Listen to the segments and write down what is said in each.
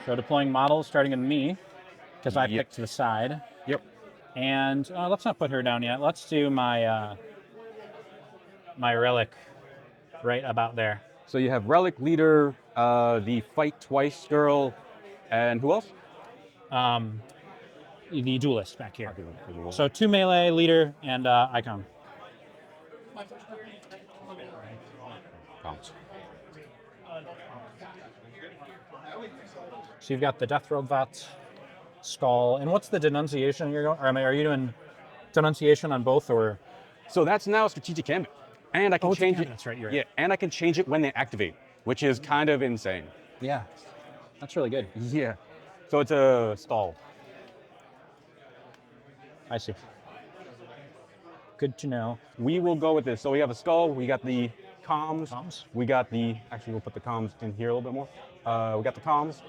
So deploying models, starting with me, because I picked the side. Yep. And let's not put her down yet. Let's do my my relic right about there. So you have Relic, Leader, the Fight Twice girl, and who else? The duelist back here. So 2 melee, leader, and icon. Counts. So you've got the Death Robot, Skull, and what's the denunciation you're going? Or are you doing denunciation on both, or? So that's now strategic gambit, and I can change it. That's right. Yeah, and I can change it when they activate, which is kind of insane. Yeah, that's really good. Yeah. So it's a stall. I see. Good to know. We will go with this. So we have a skull. We got the comms. We got the. Actually, we'll put the comms in here a little bit more. We got the comms,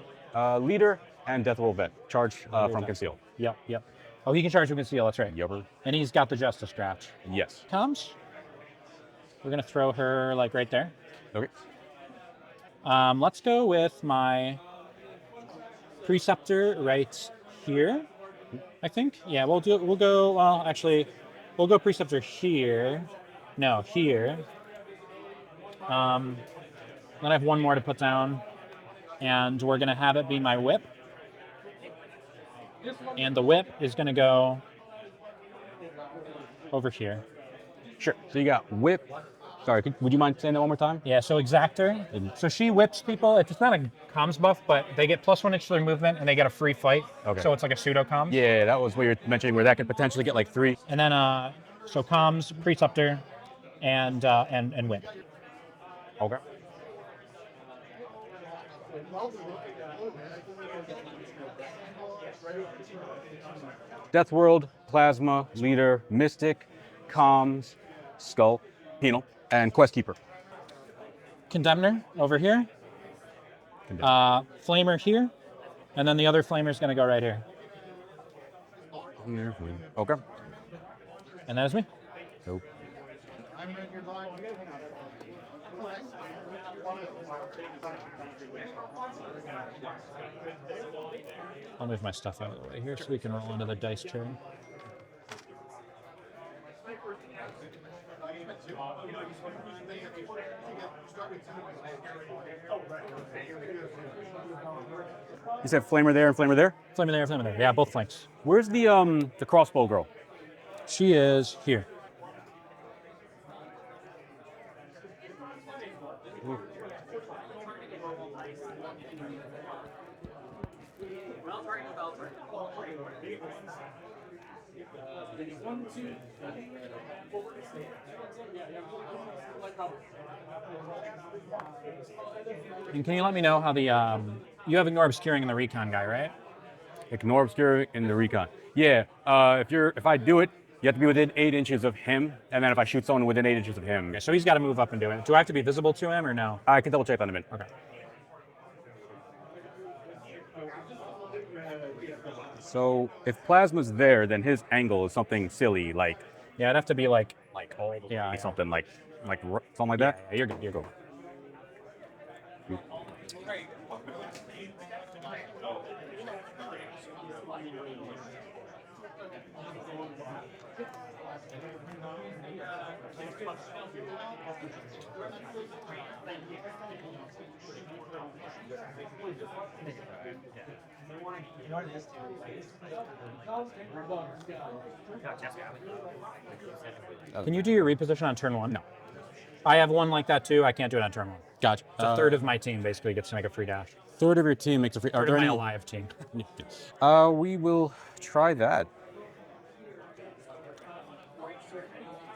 leader, and Death Roll Vet. Charge from conceal. Yep. Oh, he can charge from conceal. That's right. Yep. And he's got the Justice Draft. Yes. Comms. We're gonna throw her like right there. Okay. Let's go with my Preceptor right here. I think. Yeah, we'll go. Well, actually, we'll go Preceptor here. No, here. Then I have one more to put down, and we're gonna have it be my whip. And the whip is gonna go over here. Sure. So you got whip. Sorry, would you mind saying that one more time? Yeah, so Exactor. So she whips people. It's not a comms buff, but they get +1 inch to their movement, and they get a free fight. Okay. So it's like a pseudo comms. Yeah, that was what you're mentioning, where that could potentially get like 3. And then, so comms, Preceptor, and whip. Okay. Death World, Plasma, Leader, Mystic, Comms, Skull, Penal, and Quest Keeper. Condemner over here. Flamer here. And then the other Flamer's going to go right here. Okay. And that is me. So. I'll move my stuff out of the way here so we can roll into the dice turn. You said Flamer there and Flamer there? Flamer there, Flamer there. Yeah, both flanks. Where's the crossbow girl? She is here. And can you let me know how the you have Ignore Obscuring in the recon guy, right? Ignore Obscuring in the recon. Yeah. If I do it, you have to be within 8 inches of him, and then if I shoot someone within 8 inches of him. Okay, so he's got to move up and do it. Do I have to be visible to him or no? I can double check on him. Okay. So if Plasma's there, then his angle is something silly, like yeah, it'd have to be like something like something like that. Yeah, you're good. You're good. Can you do your reposition on turn 1? No. I have one like that too. I can't do it on turn 1. Gotcha. So a third of my team basically gets to make a free dash. Third of your team makes a free. Third of my alive team. We will try that.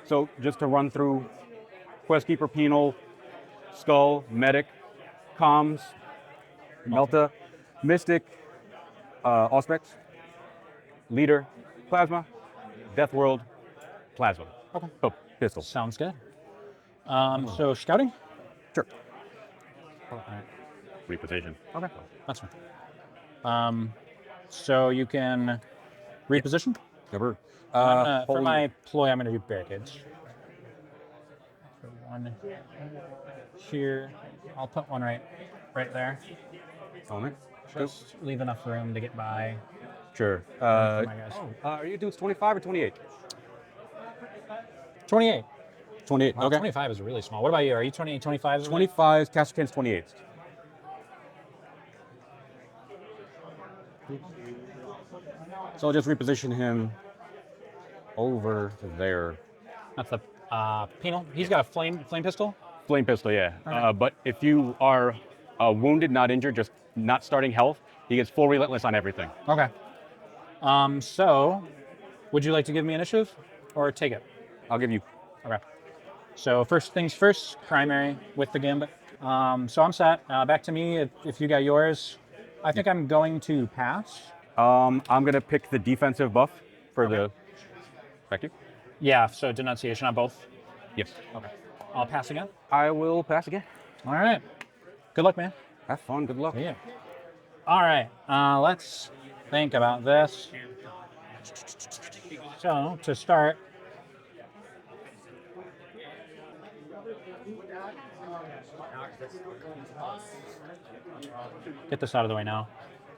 So just to run through: Quest Keeper, Penal, Skull, Medic, Comms, Melta, Mystic, Auspex, Leader, Plasma, Death World, Plasma. Okay. Oh, pistol. Sounds good. So scouting? Sure. All right. Reposition. Okay, that's fine. So you can reposition? Never. For my ploy, I'm going to do barricades. So one here. I'll put one right there. Element. Just leave enough room to get by. Sure. For my guys. Are you dudes 25 or 28? 28. 28. Wow, Okay. 25 is really small. What about you? Are you 28, 25? 25. Castercan's 28. So I'll just reposition him over there. That's the penal. He's got a flame pistol. Flame pistol, yeah. Okay. But if you are wounded, not injured, just not starting health, he gets full relentless on everything. Okay. So, would you like to give me initiative or take it? I'll give you. Okay. So first things first, primary with the gambit. So I'm set. Back to me if you got yours. I think I'm going to pass. I'm gonna pick the defensive buff for the. Thank you. Yeah. So denunciation on both. Yes. Okay. I'll pass again. I will pass again. All right. Good luck, man. Have fun. Good luck. Yeah. All right. Let's think about this. So to start, get this out of the way now.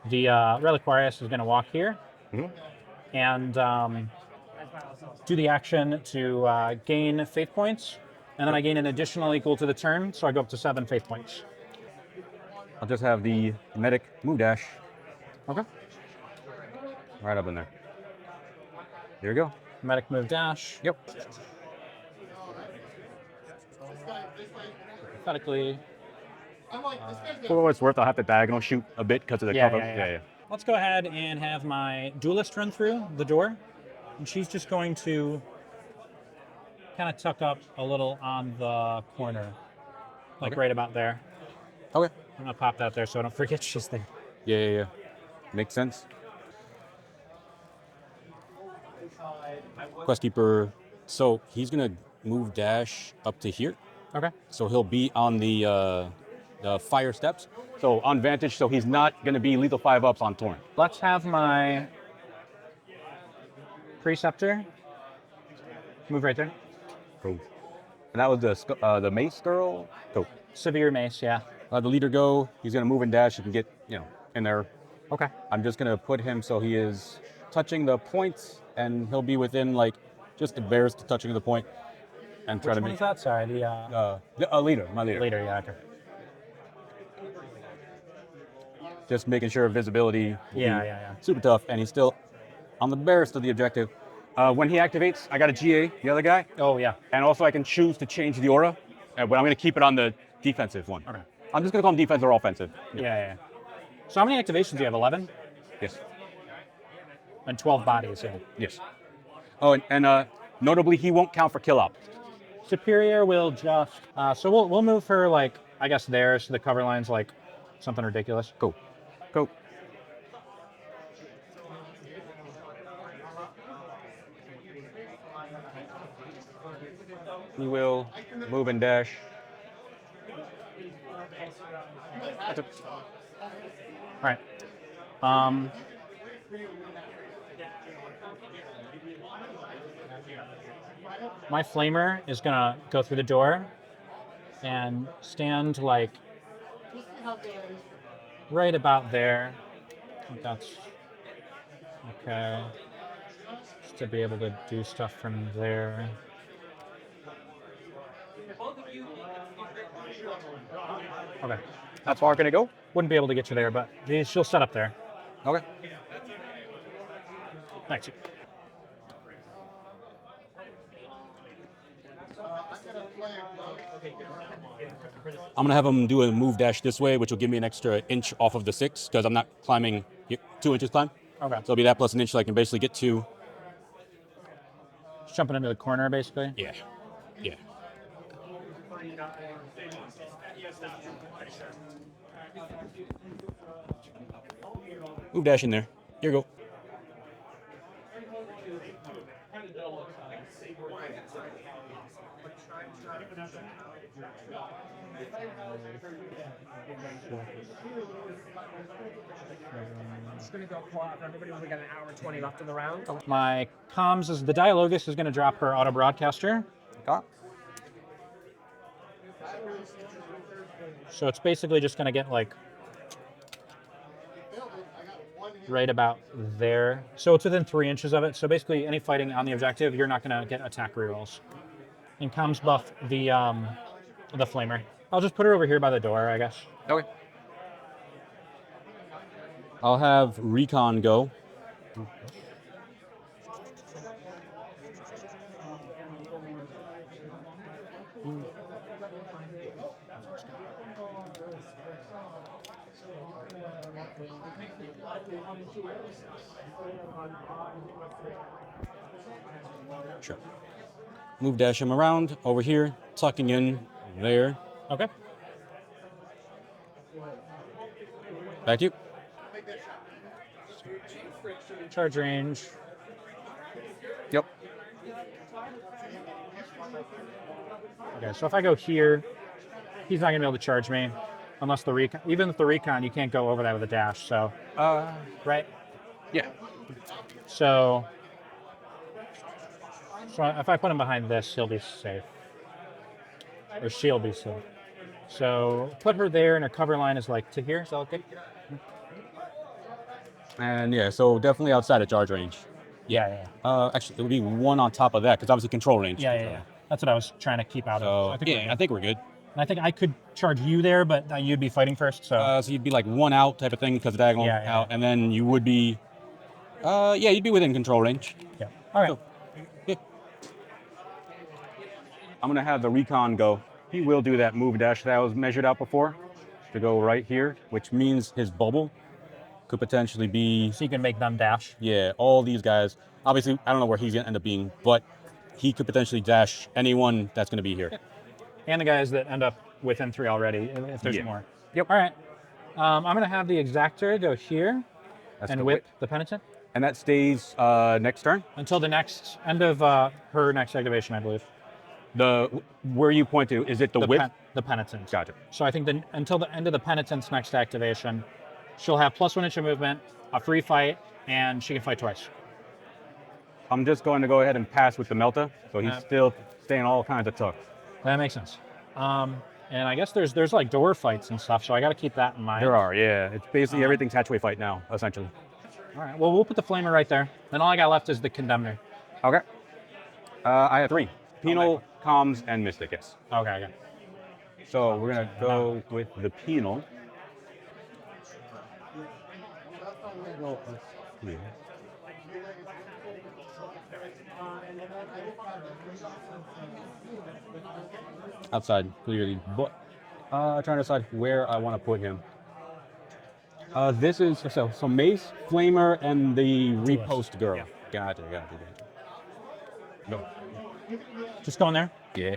The Reliquarius is going to walk here and do the action to gain faith points, and then I gain an additional equal to the turn, so I go up to 7 faith points. I'll just have the medic move dash Okay. right up in there. There you go. Medic move dash. Yep. Pathetically. For what it's worth, I'll have to diagonal shoot a bit because of the cover. Yeah. Let's go ahead and have my duelist run through the door, and she's just going to kind of tuck up a little on the corner, like right about there. Okay. I'm gonna pop that there so I don't forget she's there. Yeah. Makes sense. Questkeeper, so he's gonna move dash up to here. Okay. So he'll be on the fire steps. So on vantage, so he's not gonna be lethal 5-ups on Torn. Let's have my preceptor move right there. Cool. And that was the mace girl. Cool. Severe mace, yeah. The leader go. He's gonna move and dash. You can get in there. Okay. I'm just gonna put him so he is touching the points, and he'll be within just embarrassed to touching the point, and try Which to one make is that? Sorry, the leader, my leader. leader, yeah. Okay. Just making sure visibility. Will be Yeah. Super tough, and he's still on the barest of the objective. When he activates, I got a GA, the other guy, Oh yeah. and also I can choose to change the aura, but I'm gonna keep it on the defensive one. Okay. I'm just gonna call him defensive or offensive. Yeah. So how many activations do you have? 11 Yes. and 12 bodies. Yeah. Yes. Oh, and notably, he won't count for kill op. Superior will just so we'll move her I guess there so the cover line's something ridiculous. Cool. He will move and dash. All right. My flamer is gonna go through the door and stand right about there. I think that's okay. Just to be able to do stuff from there. Okay. How far can it go? Wouldn't be able to get you there, but she'll set up there. Okay. Thanks. I'm gonna have him do a move dash this way, which will give me an extra inch off of the 6 because I'm not climbing 2 inches climb. Okay. So it'll be that plus an inch, so I can basically get to. Just jumping into the corner, basically. Yeah. Move dash in there. Here you go. Just gonna go pull out for everybody. We got an hour and 20 left in the round. My comms is the Dialogus is going to drop her auto broadcaster. Okay. So it's basically just going to get right about there. So it's within 3 inches of it. So basically, any fighting on the objective, you're not going to get attack rerolls. And comms buff the flamer. I'll just put her over here by the door, I guess. Okay. I'll have recon go. Sure. Move dash him around over here, tucking in there. Okay. Back to you. Charge range. Yep. Okay, so if I go here, he's not gonna be able to charge me unless the recon. Even with the recon, you can't go over that with a dash. So, right? Yeah. So if I put him behind this, he'll be safe, or she'll be safe. So put her there, and her cover line is like to here. Is that okay? And yeah, so definitely outside of charge range. Yeah. Actually, it would be one on top of that because obviously control range. Yeah. That's what I was trying to keep out of. So I think we're good. And I think I could charge you there, but you'd be fighting first. So So you'd be like one out type of thing because diagonal out, and then you would be, you'd be within control range. yeah. All right. So, yeah. I'm gonna have the recon go. He will do that move dash that was measured out before to go right here, which means his bubble could potentially be, So you can make them dash. yeah, all these guys. Obviously, I don't know where he's gonna end up being, but he could potentially dash anyone that's gonna be here. And the guys that end up within 3 already, if there's Yeah. more. Yep. All right. I'm going to have the exactor go here That's and the whip the penitent And that stays next turn. until the next end of her next activation, I believe. Where you point to, is it the whip? The penitent. Gotcha. So I think until the end of the penitent's next activation, she'll have +1 inch of movement, a free fight, and she can fight twice. I'm just going to go ahead and pass with the Melta, so he's still staying all kinds of tough. That makes sense. And I guess there's like door fights and stuff, so I got to keep that in mind. There are, yeah. It's basically everything's hatchway fight now, essentially. All right. Well, we'll put the flamer right there. Then all I got left is the condemner. Okay. I have 3. Penal, comms, and mystic, yes. Okay. So we're going to go with the penal. Outside, clearly. But trying to decide where I want to put him. This is, so Mace, Flamer, and the repost girl. Yeah. Gotcha. No. Just going there. Yeah.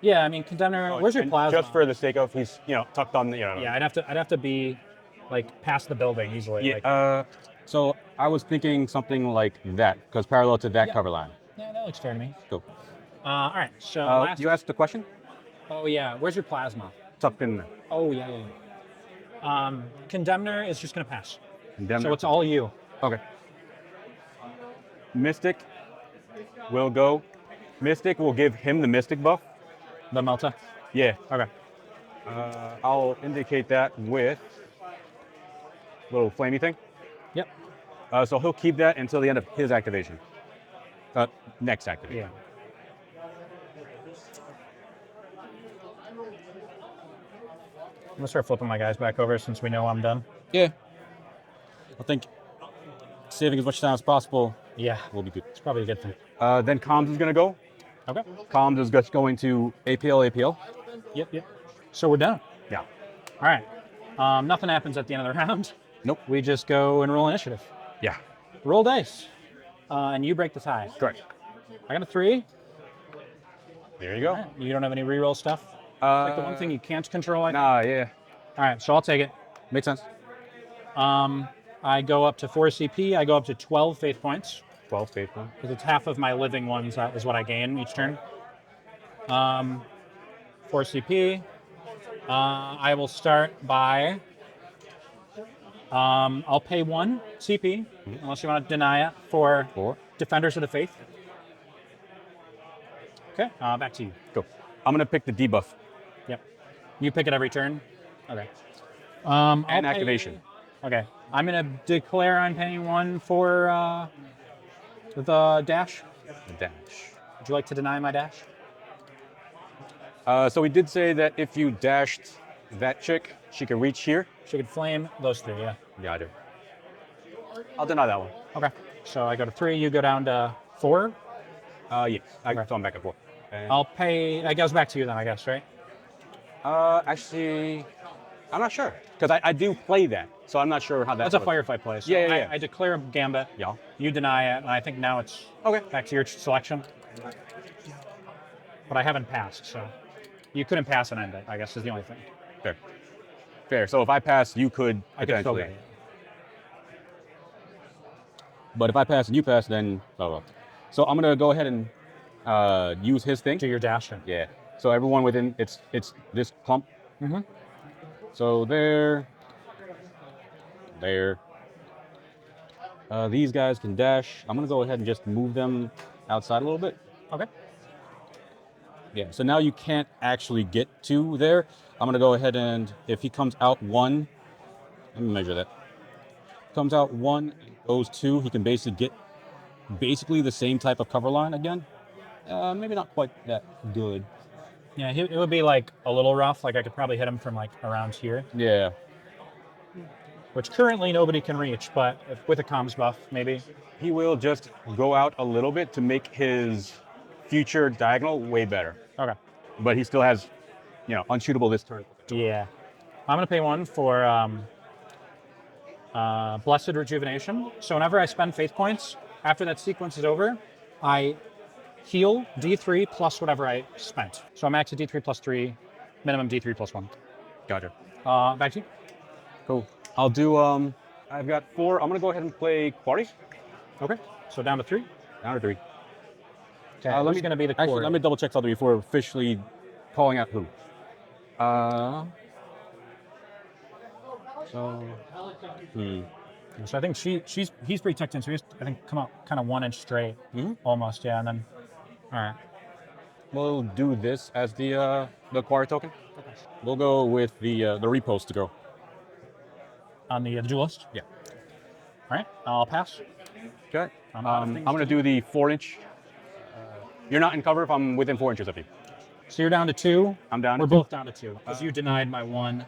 Yeah, I mean, condemner. Where's your And plasma? just for the sake of, he's, tucked on the, Yeah, I'd have to be like past the building easily. Yeah, Like, so I was thinking something like that, because parallel to that cover line. yeah, that looks fair to me. Cool. All right. So You asked the question? Oh yeah, where's your plasma? Tucked in there. Oh yeah. Condemner is just gonna pass. Condemner. So it's all you. Okay. Mystic will go. Mystic will give him the Mystic buff. The Melta. Yeah. Okay. I'll indicate that with little flamey thing. Yep. So he'll keep that until the end of his activation. Next activation. Yeah. I'm gonna start flipping my guys back over since we know I'm done. Yeah. I think saving as much time as possible Yeah. will be good. It's probably a good thing. Then comms is going to go. Okay. Comms is just going to APL. Yep. So we're done. Yeah. All right. Nothing happens at the end of the round. Nope. We just go and roll initiative. Yeah. Roll dice. And you break the tie. Correct. I got a 3. There you go. All right. You don't have any reroll stuff? Like the one thing you can't control. Nah, yeah. All right, so I'll take it. Makes sense. I go up to 4 CP. I go up to 12 faith points 12 faithful. because it's half of my living ones is what I gain each turn. 4 CP. I will start by. I'll pay 1 CP unless you want to deny it for 4. Defenders of the Faith. Okay, back to you. Go. I'm going to pick the debuff. Yep. You pick it every turn. Okay. I'll And pay- activation. Okay. I'm gonna declare I'm paying 1 for the dash. Dash. Would you like to deny my dash? So we did say that if you dashed that chick, she could reach here. She could flame those 3, yeah. Got it. I'll deny that one. Okay. So I go to 3, you go down to 4. Yes. Okay. So I'm back and forth. And, I'll pay. That goes back to you then, I guess, right? actually, I'm not sure because I do play that, so I'm not sure how that. That's a firefight play. So Yeah. I declare a gambit. Yeah. You deny it, and I think now it's Okay. back to your selection. But I haven't passed, so you couldn't pass and end it, I guess, is the only thing. Fair. Fair. So if I pass, you could I could still potentially. get it. But if I pass and you pass, then So I'm gonna go ahead and use his thing. Do your dash in. Yeah. So everyone within it's this clump. Mm-hmm. So there. These guys can dash. I'm gonna go ahead and just move them outside a little bit. Okay. Yeah. So now you can't actually get to there. I'm gonna go ahead and if he comes out 1, let me measure that. Comes out 1 and goes 2, he can basically get the same type of cover line again. Maybe not quite that good. Yeah, it would be like a little rough. Like I could probably hit him from like around here, Yeah. which currently nobody can reach. But with a comms buff, maybe. He will just go out a little bit to make his future diagonal way better. Okay. But he still has, unshootable this turn. Yeah. I'm gonna pay 1 for Blessed Rejuvenation. So whenever I spend faith points, after that sequence is over, I heal D3 plus whatever I spent. So I'm max at D3 plus 3, minimum D3 plus 1. Gotcha. Back to you. Cool. I'll do, I've got 4. I'm going to go ahead and play Quarry. Okay. So down to 3. Down to 3. Okay. Who's going to be the core? Actually, let me double check something before officially calling out who. So I think he's pretty tucked in, so he's I think come out kind of 1 inch straight, almost, yeah, and then all right. We'll do this as the Quarry token. We'll go with the repost to go. On the duelist. Yeah. All right, I'll pass. Okay. I'm out of I'm things going to do the 4-inch. You're not in cover if I'm within 4 inches of you. So you're down to 2. I'm down. We're to 2. both down to 2 because you denied my 1.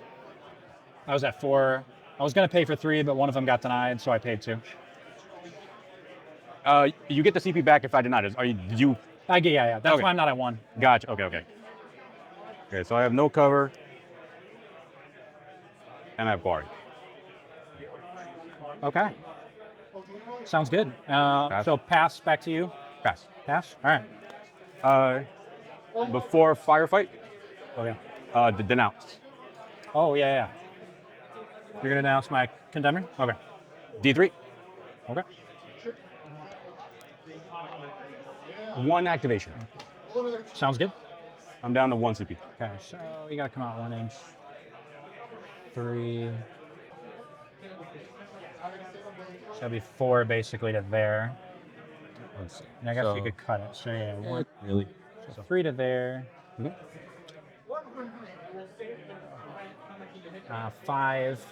I was at 4. I was gonna pay for 3, but one of them got denied, so I paid 2. You get the CP back if I deny it. Did you? Yeah. That's Okay. why I'm not at 1. Gotcha. Okay. Okay, so I have no cover. And I have Quarry. Okay. Sounds good. So pass back to you. Pass. Pass. All right. Before firefight, Okay. denounce. Oh yeah. You're gonna announce my condemner? Okay. D3. Okay. 1 activation. Sounds good. I'm down to 1 CP. Okay, so you gotta come out 1 inch. 3. So that'd be 4 basically to there. Let's see. And I guess you could cut it. So yeah, 1. Really? So 3 to there. 5.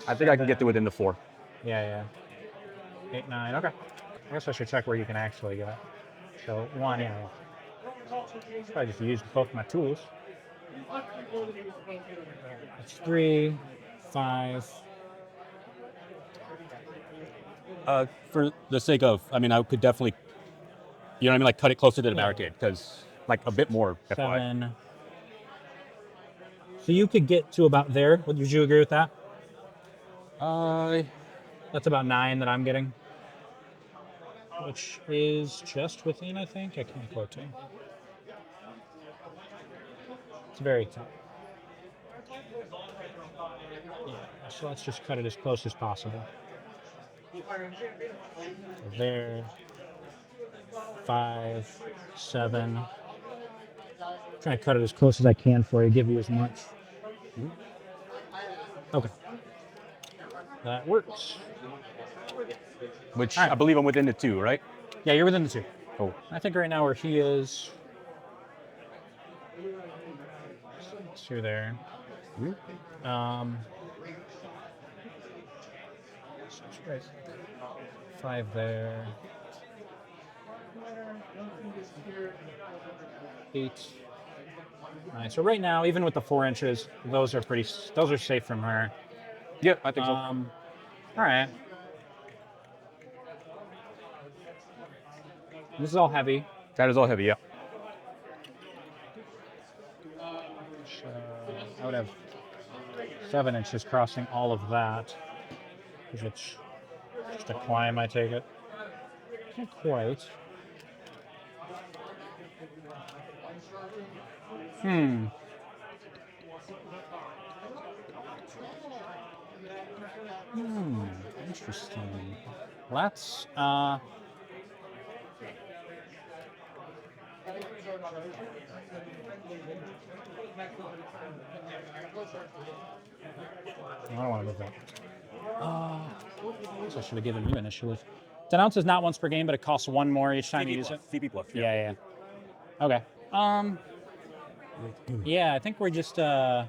I think I can get to within the 4. Yeah. 8, 9. Okay. I guess I should check where you can actually get. So 1, yeah. Probably just use both my tools. It's 3, 5. For the sake of, I could definitely, like cut it closer to the barricade because, like, a bit more. 7. So you could get to about there. Would you agree with that? That's about 9 that I'm getting. Which is just within, I think. I can't quote you. It's very tight. Yeah, so let's just cut it as close as possible. There. 5, 7. Trying to cut it as close as I can for you, give you as much. Okay. That works. Which All right. I believe I'm within the 2, right? Yeah, you're within the 2. Cool. I think right now where he is. 2 there. 5 there. 8. Nice. So right now, even with the 4 inches, those are safe from her. Yeah, I think so. All right. This is all heavy. That is all heavy, yeah. I would have 7 inches crossing all of that. Because it's just a climb, I take it. Not quite. Interesting. Let's I don't want to move that. So I should have given you initiative. Denounce is not once per game, but it costs 1 more each time you use it. CP plus. Yeah. Okay. Yeah, I think we're just I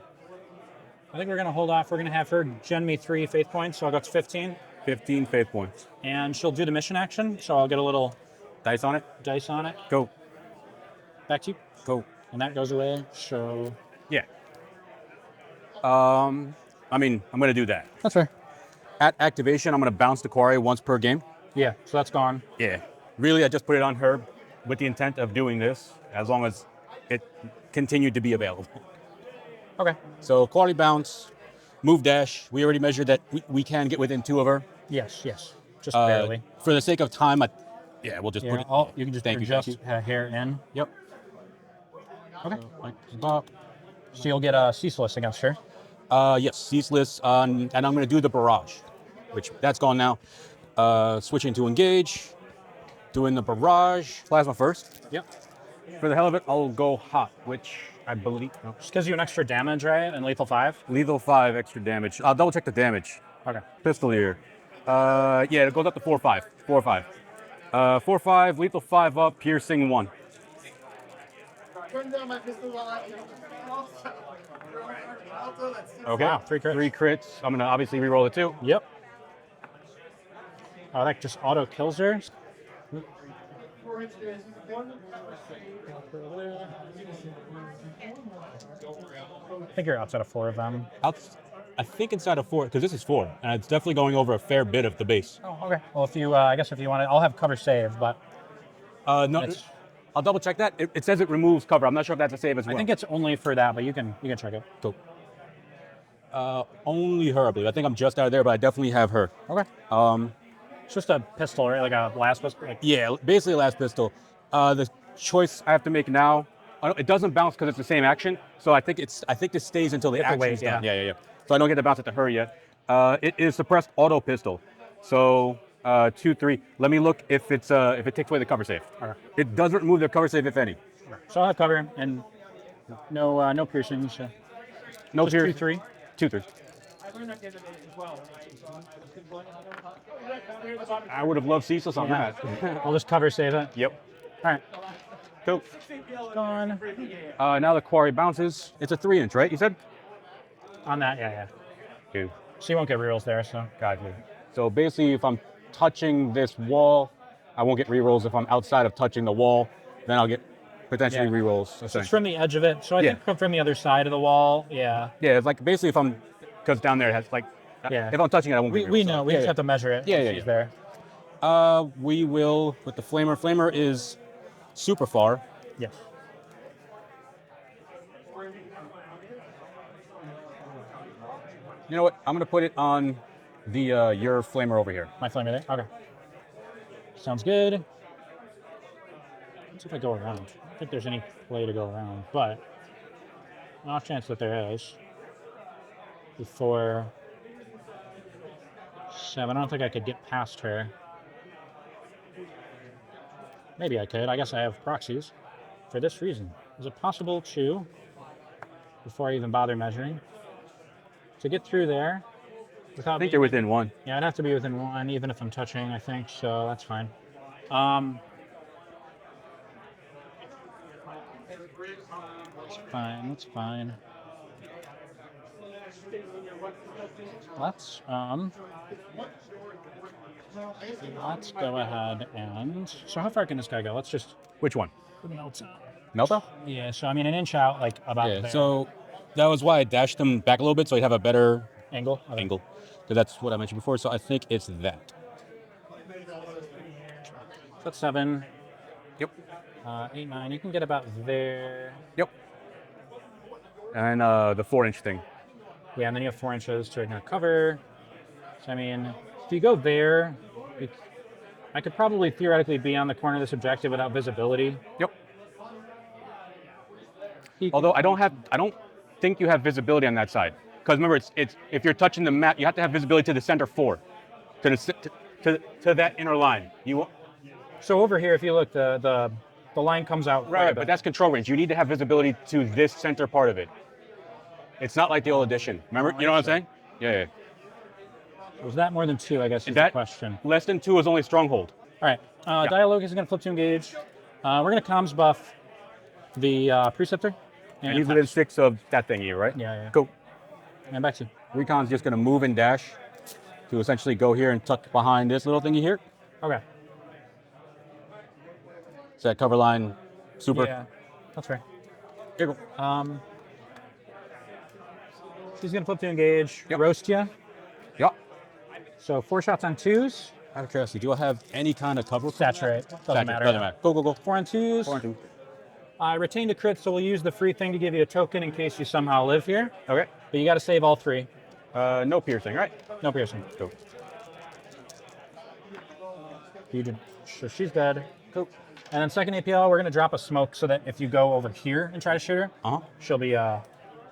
think we're gonna hold off. We're gonna have her gen me 3 faith points, so I'll go to 15. 15 faith points. And she'll do the mission action, so I'll get a little Dice on it? dice on it. Go. Back to you. Go. And that goes away. So Yeah. I mean, I'm going to do that. that's fair. At activation, I'm going to bounce the quarry once per game. Yeah, so that's gone. Yeah. Really, I just put it on her with the intent of doing this as long as it continued to be available. Okay. So quarry bounce, move dash. We already measured that we can get within 2 of her. Yes. Just barely. For the sake of time, we'll just Yeah, put it. you can just Thank you, adjust thank her hair in. Yep. Okay. So, So you'll get a ceaseless against her. yes, ceaseless, and I'm going to do the barrage, which that's gone now. Switching to engage, doing the barrage. Plasma first. Yep. For the hell of it, I'll go hot, which I believe. No. Just gives you an extra damage, right? And lethal 5. Lethal 5 extra damage. I'll double check the damage. Okay. Pistol here. Yeah, it goes up to 4/5. 4/5. 4/5, lethal 5 up, piercing 1. Okay. Wow, 3 crits. 3 crits. I'm gonna obviously reroll it too. Yep. Oh, that just auto kills her. I think you're outside of 4 of them. I think inside of 4, because this is 4, and it's definitely going over a fair bit of the base. Oh, okay. Well, if you, I guess if you want to, I'll have cover save, but No, I'll double check that. It says it removes cover. I'm not sure if that's a save as well. I think it's only for that, but you can check it. Cool. Only her, I believe. I think I'm just out of there, but I definitely have her. Okay. It's just a pistol, right? Like a blast pistol. Like, Yeah, basically last pistol. The choice I have to make now, it doesn't bounce because it's the same action. So I think this stays until the You have to action's wait, yeah. done. Yeah. So I don't get to bounce it to her yet. It is suppressed auto pistol. So 2, 3. Let me look if it takes away the cover save. Okay. It doesn't remove the cover save if any. So I'll have cover and no piercings. No Just 2, 3. 2, 3. I would have loved ceaseless on Yeah. that. I'll just cover save it. Yep. All right. Cool. Gone. Now the quarry bounces. It's a 3-inch, right? You said? On that, yeah. Two. So you won't get rerolls there, so. Gotcha. So basically, if I'm touching this wall, I won't get rerolls. If I'm outside of touching the wall, then I'll get potentially Yeah. rerolls. It's from the edge of it. So I Yeah. think from the other side of the wall, yeah. Yeah, it's like basically because down there it has like, Yeah. if I'm touching it, I won't get We rerolls. know. We Yeah, just yeah. have to measure it. Yeah, She's yeah. there. We will, with the flamer. Flamer is super far. Yes. You know what? I'm going to put it on the your flamer over here. My flamer there? Okay. Sounds good. Let's see if I go around. I don't think there's any way to go around, but off chance that there is. Before 7, I don't think I could get past her. Maybe I could. I guess I have proxies for this reason. Is it possible to, before I even bother measuring, to get through there without I think they're within 1. Yeah, I'd have to be within 1, even if I'm touching, I think, so that's fine. It's fine, that's fine. Let's go ahead and. So how far can this guy go? Let's just Which one? melt. Melta? Yeah. So I mean, an inch out, like about Yeah. there. So that was why I dashed him back a little bit, so he'd have a better Angle. Okay. angle. Because that's what I mentioned before. So I think it's that. That's 7. Yep. 8, 9. You can get about there. Yep. And the 4-inch thing. Yeah, and then you have 4 inches to ignore cover. So I mean, if you go there, I could probably theoretically be on the corner of this objective without visibility. Yep. Although I don't think you have visibility on that side. Because remember, it's if you're touching the map, you have to have visibility to the center 4, to that inner line. So over here, if you look, the line comes out quite a Right, bit. but that's control range. You need to have visibility to this center part of it. It's not like the old edition. Remember, you know what I'm saying? Yeah. Was that more than 2, I guess, is the That question. less than 2 is only stronghold. All right. Dialogue is going to flip to engage. We're going to comms buff the preceptor. And he's within 6 of that thing here, right? Yeah. Cool. And back to you. Recon's just going to move and dash to essentially go here and tuck behind this little thingy here. Okay. Is that cover line super? Yeah, that's right. Here you go. She's going to flip to engage. Yep. Roast you. Yeah. So 4 shots on 2s. Out of curiosity, do I have any kind of cover? Saturate. Doesn't matter. Doesn't matter. Go. 4 on 2s. 4 and 2. I retained a crit, so we'll use the free thing to give you a token in case you somehow live here. Okay. But you got to save all 3. No piercing, right? No piercing. Cool. So she's dead. Cool. And then second APL, we're going to drop a smoke so that if you go over here and try to shoot her, she'll be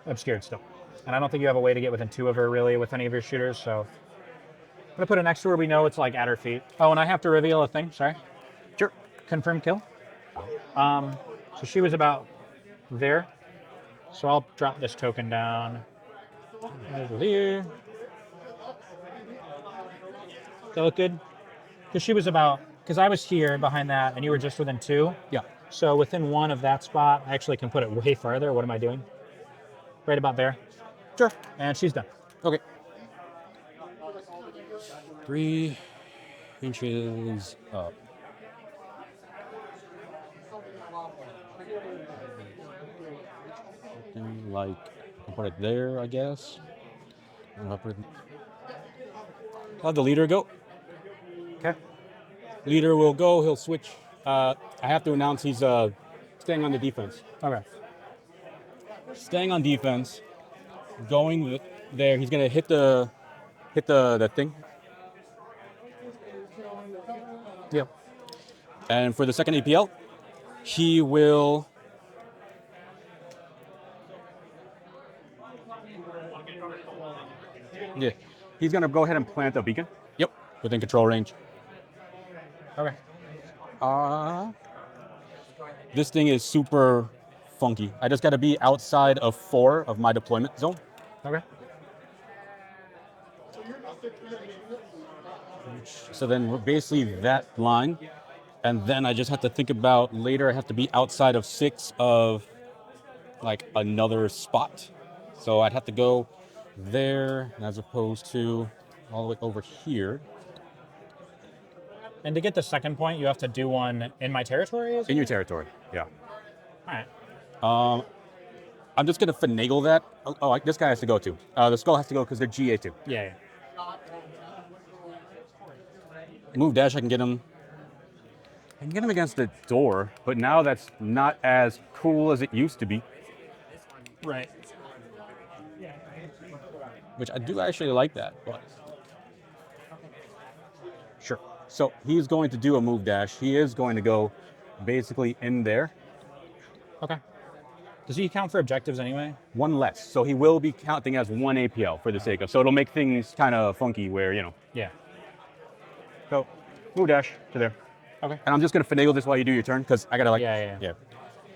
obscured still. And I don't think you have a way to get within 2 of her really with any of your shooters, so I'm going to put it next to her. We know it's like at her feet. Oh, and I have to reveal a thing. Sorry. Sure. Confirm kill. So she was about there. So I'll drop this token down over here. Does that look good? Because she was about, because I was here behind that and you were just within 2. Yeah. So within 1 of that spot, I actually can put it way farther. What am I doing? Right about there. Sure. And she's done. Okay. 3 inches up. Something like, I'll put it there, I guess. I'll have the leader go. Okay. Leader will go. He'll switch. I have to announce he's staying on the defense. Okay. Staying on defense. Going there. He's gonna hit the thing. Yep. And for the second APL, he will. Yeah, he's gonna go ahead and plant a beacon. Yep, within control range. Okay. This thing is super funky. I just gotta be outside of 4 of my deployment zone. Okay. So then we're basically that line. And then I just have to think about later I have to be outside of 6 of like another spot. So I'd have to go there as opposed to all the way over here. And to get the second point, you have to do one in my territory? Is it? In your territory, yeah. All right. I'm just gonna finagle that. Oh, this guy has to go too. The skull has to go because they're GA too. Yeah. Move dash, I can get him. I can get him against the door, but now that's not as cool as it used to be. Right. Which I do actually like that, but sure. So he's going to do a move dash. He is going to go basically in there. Okay. Does he count for objectives anyway? 1 less. So he will be counting as 1 APL for the sake of. So it'll make things kind of funky where, you know. Yeah. So move dash to there. Okay. And I'm just going to finagle this while you do your turn because I got to like. Yeah.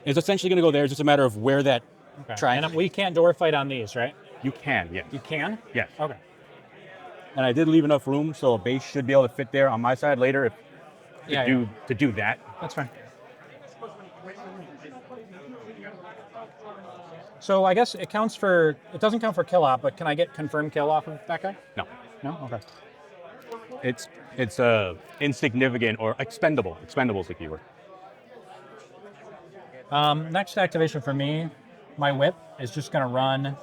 It's essentially going to go there. It's just a matter of where that. Okay. Try. And we can't door fight on these, right? You can, yes. You can? Yes. Okay. And I did leave enough room, so a base should be able to fit there on my side later to do that. That's fine. So I guess it counts for. It doesn't count for kill off, but can I get confirmed kill off of that guy? No, No. Okay. it's insignificant or expendable. Expendable is the keyword. Next activation for me, my whip is just gonna run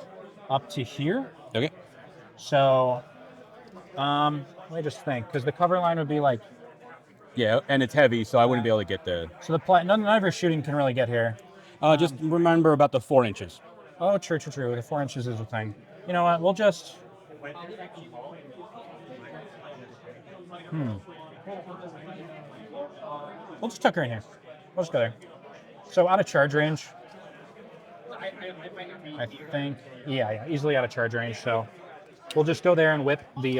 up to here. Okay. So, let me just think, because the cover line would be like. Yeah, and it's heavy, so I wouldn't be able to get the. So none of your shooting can really get here. Just remember about the 4 inches. Oh, true. The 4 inches is a thing. You know what? We'll just. We'll just tuck her in here. We'll just go there. So out of charge range. I think. Yeah, easily out of charge range. So we'll just go there and whip the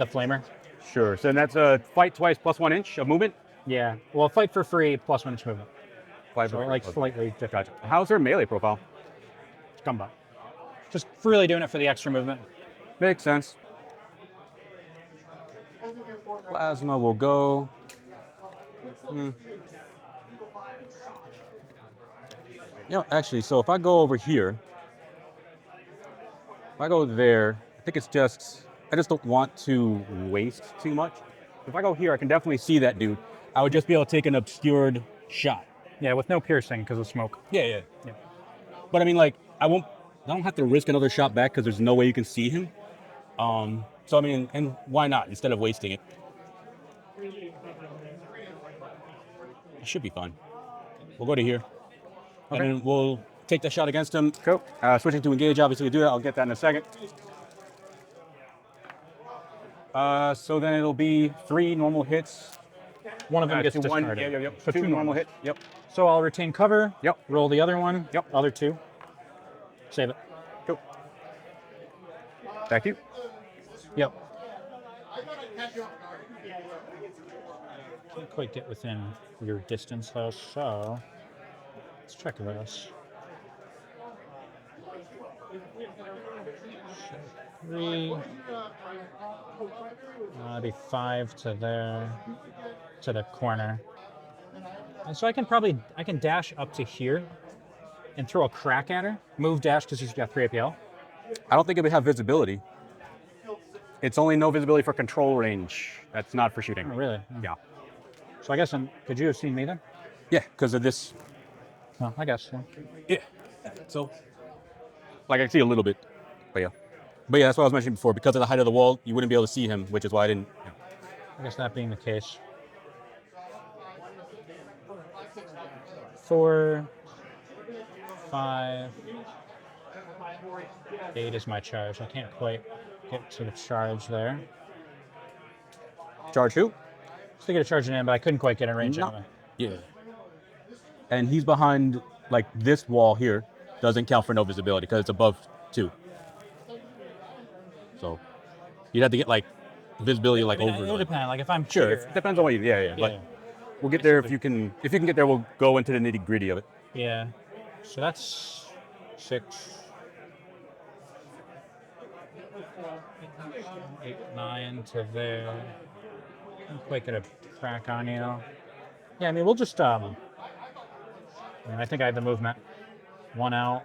flamer. Sure. So that's a fight twice plus 1 inch of movement. Yeah. Well, fight for free plus 1 inch movement. Five So like slightly different. Gotcha. How's her melee profile? Scumbag. Just really doing it for the extra movement. Makes sense. Plasma will go. Actually, so if I go over here, if I go there, I think I just don't want to waste too much. If I go here, I can definitely see that dude. I would just be able to take an obscured shot. Yeah, with no piercing because of smoke. Yeah. But I mean, like, I don't have to risk another shot back because there's no way you can see him. So I mean, and why not instead of wasting it? It should be fun. We'll go to here. Okay. And then we'll take that shot against him. Cool. Switching to engage, obviously, we do that. I'll get that in a second. So then it'll be 3 normal hits. One of them gets to one. discarded. Yep. So 2 two normal hit. Yep. So I'll retain cover. Yep. Roll the other one. Yep. Other 2. Save it. Cool. Back to you. Yep. Can't quite get within your distance though, so let's check this. So 3. Maybe 5 to there, to the corner. And so I can dash up to here and throw a crack at her. Move dash because she's got 3 APL. I don't think it would have visibility. It's only no visibility for control range. That's not for shooting. Oh, really? Yeah. So I guess could you have seen me then? Yeah, because of this. No, I guess. Yeah. So, like, I can see a little bit. But yeah, that's what I was mentioning before. Because of the height of the wall, you wouldn't be able to see him, which is why I didn't. I guess that being the case. 4, 5, 8 is my charge. I can't quite get to the charge there. Charge who? Just to get a charge in, but I couldn't quite get in range anyway. Yeah. And he's behind, like, this wall here. Doesn't count for no visibility because it's above 2. So you'd have to get, like, visibility, like, over. It'll depend. Like if I'm Sure. here, It depends on what you. Yeah. But we'll get there if you can. If you can get there, we'll go into the nitty gritty of it. Yeah. So that's 6, 8, 9 to there. Can't quite get a crack on you. Yeah, I mean we'll just I think I have the movement. 1 out.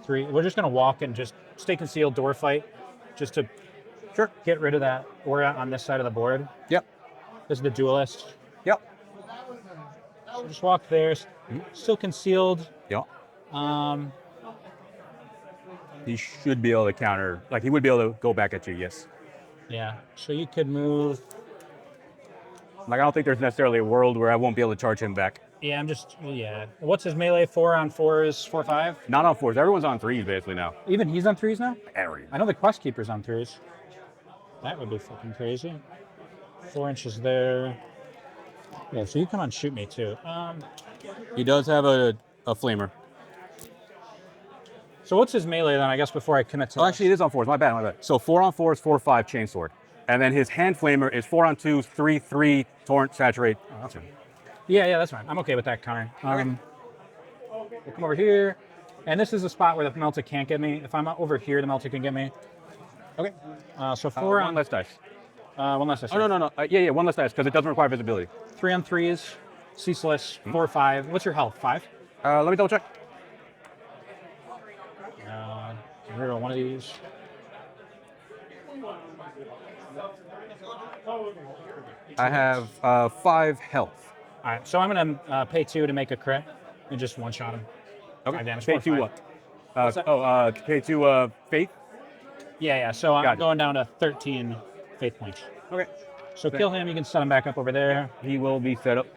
3. We're just gonna walk and just stay concealed, door fight, just to get rid of that aura on this side of the board. Yep. This is the duelist. Yep. So just walk there, still concealed. Yep. Um, He should be able to counter. Like, he would be able to go back at you. Yes. yeah. So you could move. Like, I don't think there's necessarily a world where I won't be able to charge him back. Yeah, yeah. What's his melee? 4 on 4s, 4, 5. Not on 4s. Everyone's on 3s basically now. Even he's on 3s now. Every. I know the quest keeper's on 3s. That would be fucking crazy. 4 inches there. Yeah. So you come on, shoot me too. He does have a flamer. So what's his melee then? I guess before I commit to. Oh, actually, it is on 4s. My bad. So 4 on 4s, 4, 5 chainsword, and then his hand flamer is 4 on 2s, 3, 3 torrent saturate. Oh, that's fine. Yeah, that's fine. I'm okay with that counter. We'll come over here, and this is the spot where the Melta can't get me. If I'm over here, the Melta can get me. Okay. So 4 One on less dice. 1 less. Oh no. Yeah, one less dice because it doesn't require visibility. 3 on 3s, ceaseless. 4, 5. What's your health? 5. Let me double check. Reroll one of these. I have 5 health. All right, so I'm gonna pay 2 to make a crit and just one shot him. Okay. 5 damage. Pay Or 2 5. what? What's that? Pay 2 faith. Yeah. So I'm Gotcha. going down to 13 faith points. Okay. So kill him. You can set him back up over there. He will be set up.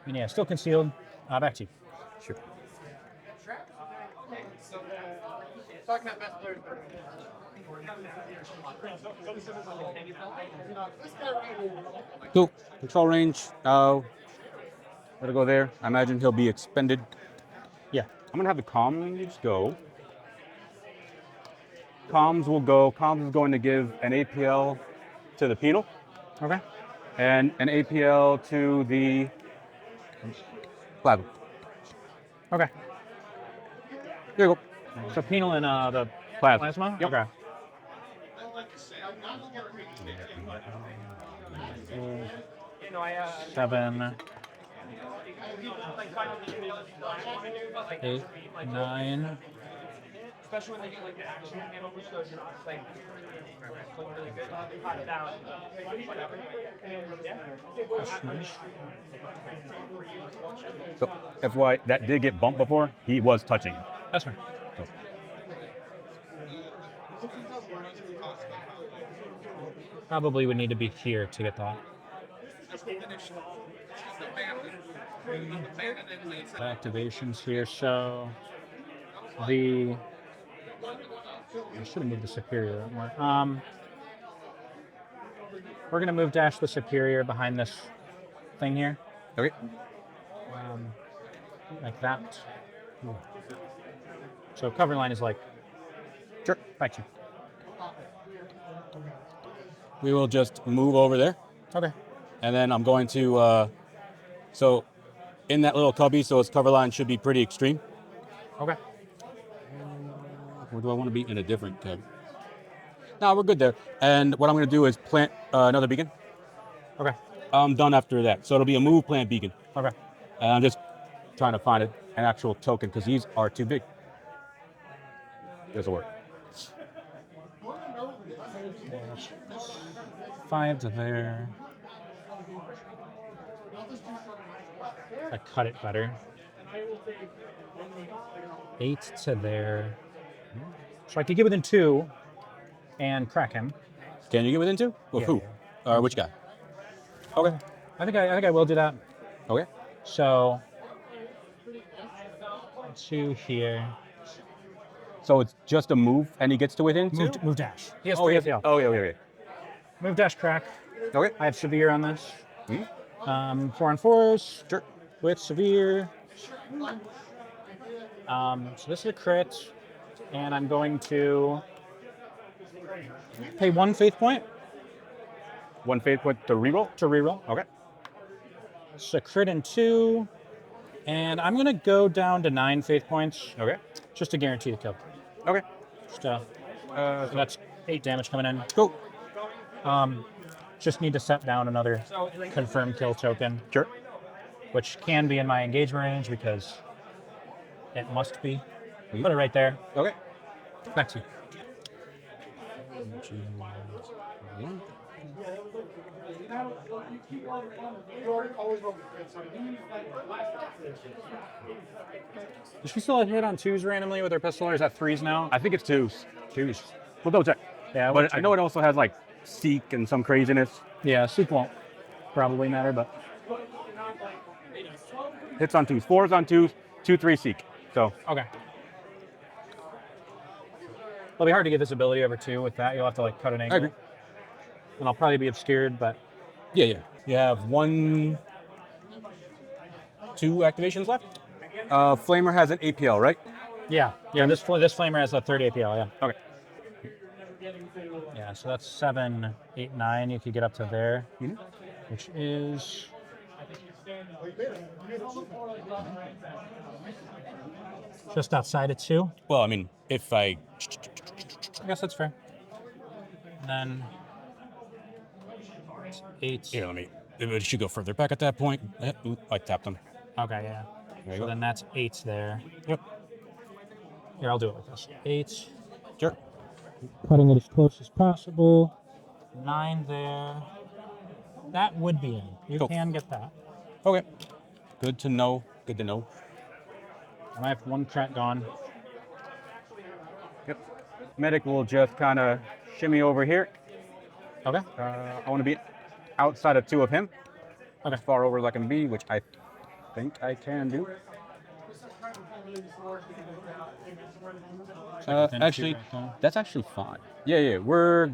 And yeah, still concealed. Back to you. Sure. Cool. Control range. Let it go there. I imagine he'll be expended. Yeah. I'm gonna have the comms go. Comms will go. Comms is going to give an APL to the penal Okay. and an APL to the plasma. Okay. There you go. So penal and the Plasma. plasma. Yep. Okay. No, I 7, 8, 9. especially when they get like the action handle, which goes like really good. Hot down. Whatever. So FY, that did get bumped before. He was touching. That's fine. So, Probably would need to be here to get that. Activations here. So the I should have moved the superior more. We're gonna move dash the superior behind this thing here, okay. like that. So cover line is like Sure. back to you. We will just move over there. Okay. And then I'm going to, so in that little cubby, so its cover line should be pretty extreme. Okay. Or do I want to be in a different cubby? No, we're good there. And what I'm going to do is plant another beacon. Okay. I'm done after that. So it'll be a move, plant, beacon. Okay. And I'm just trying to find an actual token because these are too big. This'll work. 5 to there. I cut it better. 8 to there. So I could get within 2 and crack him. Can you get within 2? With Yeah, who? Which guy? Okay. I think I will do that. Okay. So 2 here. So it's just a move and he gets to within 2? Move dash. He has Oh, three yes. APL. Oh, yeah, okay. Move dash crack. Okay. I have severe on this. Hmm? 4 on 4s. Sure. With severe. So this is a crit. And I'm going to pay 1 faith point 1 faith point to reroll? to reroll. Okay. It's a crit in 2. And I'm going to go down to 9 faith points Okay. just to guarantee the kill. Okay. Just, so that's 8 damage coming in. Cool. Just need to set down another confirmed kill token, Sure. which can be in my engagement range because it must be. Put it right there. Okay. Back to you. Does she still hit on 2s randomly with her pistol, or is that 3s now? I think it's 2s. 2s. We'll double check. Yeah, But I know it also has like seek and some craziness. Yeah, soup won't probably matter, but Hits on 2s. 4s on 2s. 2-3 seek. So okay. It'll be hard to get visibility over 2 with that. You'll have to like cut an angle. agree. And I'll probably be obscured, but yeah. You have 2 activations left. Flamer has an APL, right? yeah. This flamer has a 3rd APL. Yeah. Okay. Yeah. So that's 7, 8, 9. You could get up to there, which is just outside of 2. Well, I mean, if I I guess that's fair. And then 8. here, let me. It should go further back at that point. I tapped them. Okay. Yeah. There you So go. then that's 8 there. Yep. Here, I'll do it with this. 8. Sure. Cutting it as close as possible. 9 there. That would be in. You Cool. can get that. Okay. Good to know. Good to know. And I have 1 track gone. Yep. Medic will just kind of shimmy over here. Okay. I want to be outside of 2 of him. Okay. As far over as I can be, which I think I can do. Actually, that's actually fine. Yeah. We're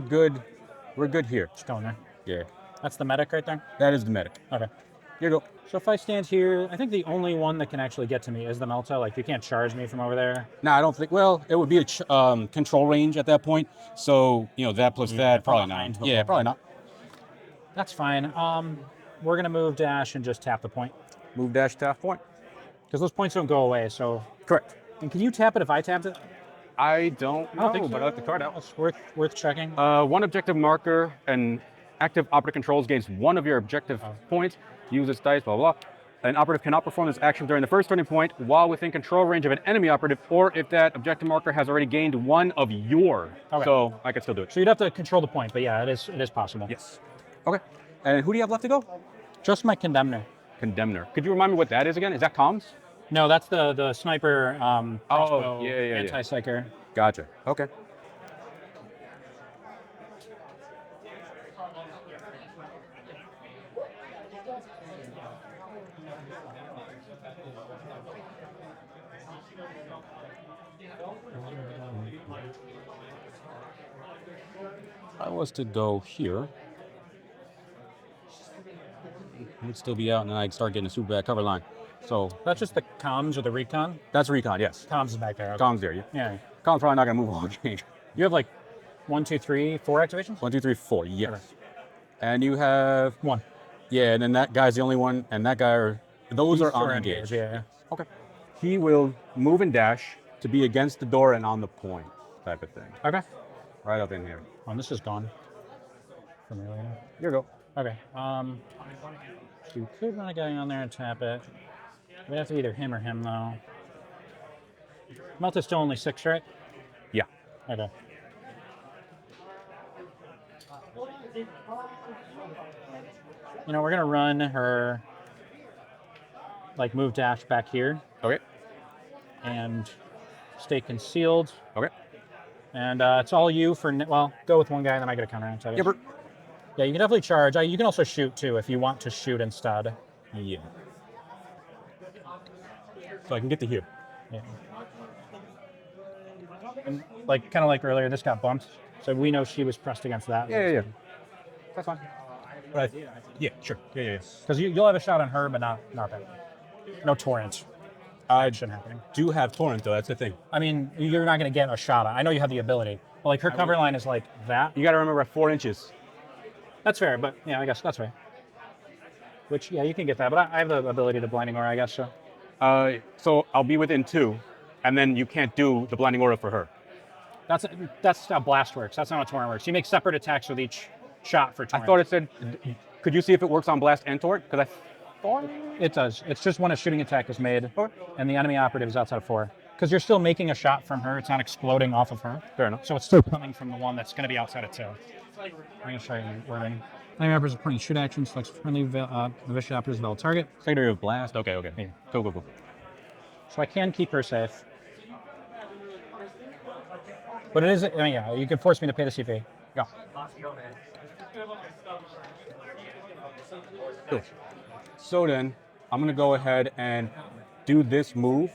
good. We're good here. Just going there. Yeah. That's the medic right there? That is the medic. Okay. Here you go. So if I stand here, I think the only one that can actually get to me is the Melta. Like, you can't charge me from over there. No, I don't think. Well, it would be a control range at that point. So that plus that, probably not. Yeah, probably not. That's fine. We're gonna move dash and just tap the point Move dash tap point. because those points don't go away. So, Correct. and can you tap it if I tapped it? I don't know, think so. but I left the card out. That's worth checking. 1 objective marker and active operative controls gains 1 of your objective points. Use its dice, blah, blah, blah. An operative cannot perform this action during the first turning point while within control range of an enemy operative, or if that objective marker has already gained 1 of your. Okay. So I can still do it. So you'd have to control the point, but yeah, it is possible. Yes. Okay. And who do you have left to go? Just my condemner. Condemner. Could you remind me what that is again? Is that comms? No, that's the sniper crossbow yeah. anti-psyker. Gotcha. Okay. If I was to go here, it would still be out, and then I'd start getting a super bad cover line. So That's just the comms or the recon. that's recon, yes. Comms is back there. Okay. Comms there, yeah. Yeah. Comms probably not gonna move all game. You have like 1, 2, 3, 4 activations? 1, 2, 3, 4, yes. Okay. And you have 1. yeah, and then that guy's the only one, and that guy are those are on engage. Yeah. Okay. He will move and dash to be against the door and on the point, type of thing. Okay. Right up in here. Oh, this is gone. Familiar. Here you go. Okay. So you could run a guy on there and tap it. We'd have to be either him or him though. Melta's still only 6, right? Yeah. Okay. We're gonna run her like move dash back here Okay. and stay concealed. Okay. And it's all you for go with 1 guy and then I get a counter answer. Yeah, but Yeah, you can definitely charge. You can also shoot too if you want to shoot instead. yeah. So I can get to here. Yeah. And kind of like earlier, this got bumped, so we know she was pressed against that. Yeah. That's fine. But yeah, sure. Yeah. Because you'll have a shot on her, but not that. No torrent. Action happening. Do have torrent though, that's the thing. I mean, you're not going to get a shot on. I know you have the ability, but like her cover line is like that. You gotta remember at 4 inches. That's fair, but yeah, I guess that's fair. Which yeah, you can get that, but I have the ability to blinding aura, I guess so. So I'll be within 2, and then you can't do the blinding aura for her. That's how blast works. That's not how torrent works. You make separate attacks with each shot for torrent. I thought it said. Could you see if it works on blast and torrent? Because I thought It does. It's just when a shooting attack is made, Okay. and the enemy operative is outside of 4. Because you're still making a shot from her. It's not exploding off of her. Fair enough. So it's still coming from the one that's going to be outside of 2. I'm going to show you wording. Enemy operatives performing shoot action, selects friendly Novitiate operatives valid target. Secondary of blast. Okay. Yeah. Cool. So I can keep her safe. But it is, you can force me to pay the CP. Yeah. Cool. So then, I'm gonna go ahead and do this move.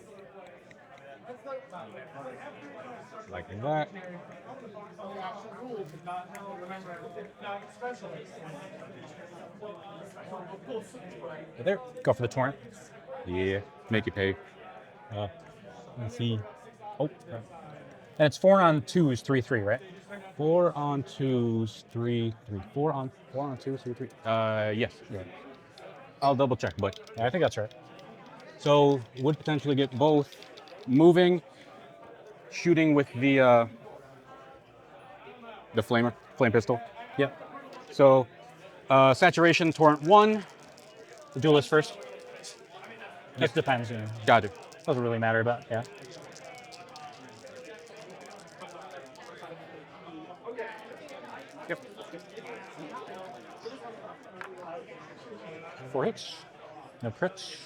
Like that. Right there. Go for the torrent. Yeah. Make you pay. Let's see. Oh. And it's 4 on 2s, 3-3, right? 4 on 2s, 3, 3. 4 on 2s, 3, 3. Yes. Yeah. I'll double check, but Yeah, I think that's right. so would potentially get both moving, shooting with the flame pistol. Yep. So saturation torrent 1. The duelist first. It depends. Got it. Doesn't really matter, but yeah. Yep. 4 hits. No crits.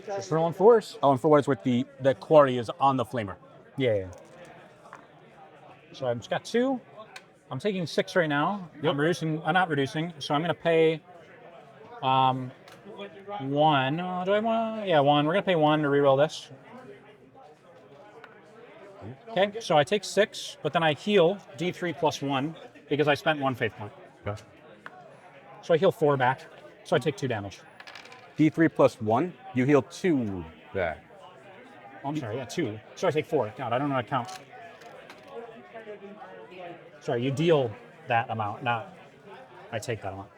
Just rolling 4s. Oh, and for what it's worth, the quarry is on the flamer. Yeah. So I've just got 2. I'm taking 6 right now. Yep. I'm reducing. I'm not reducing. So I'm going to pay 1. Do I want? Yeah, 1. We're going to pay 1 to reroll this. Okay, so I take 6, but then I heal D3 plus 1 because I spent 1 faith point. Okay. So I heal 4 back. So I take 2 damage. D3 plus 1, you heal 2 back. Oh, I'm sorry, yeah, 2. So I take 4. God, I don't know how to count. Sorry, you deal that amount, not I take that amount.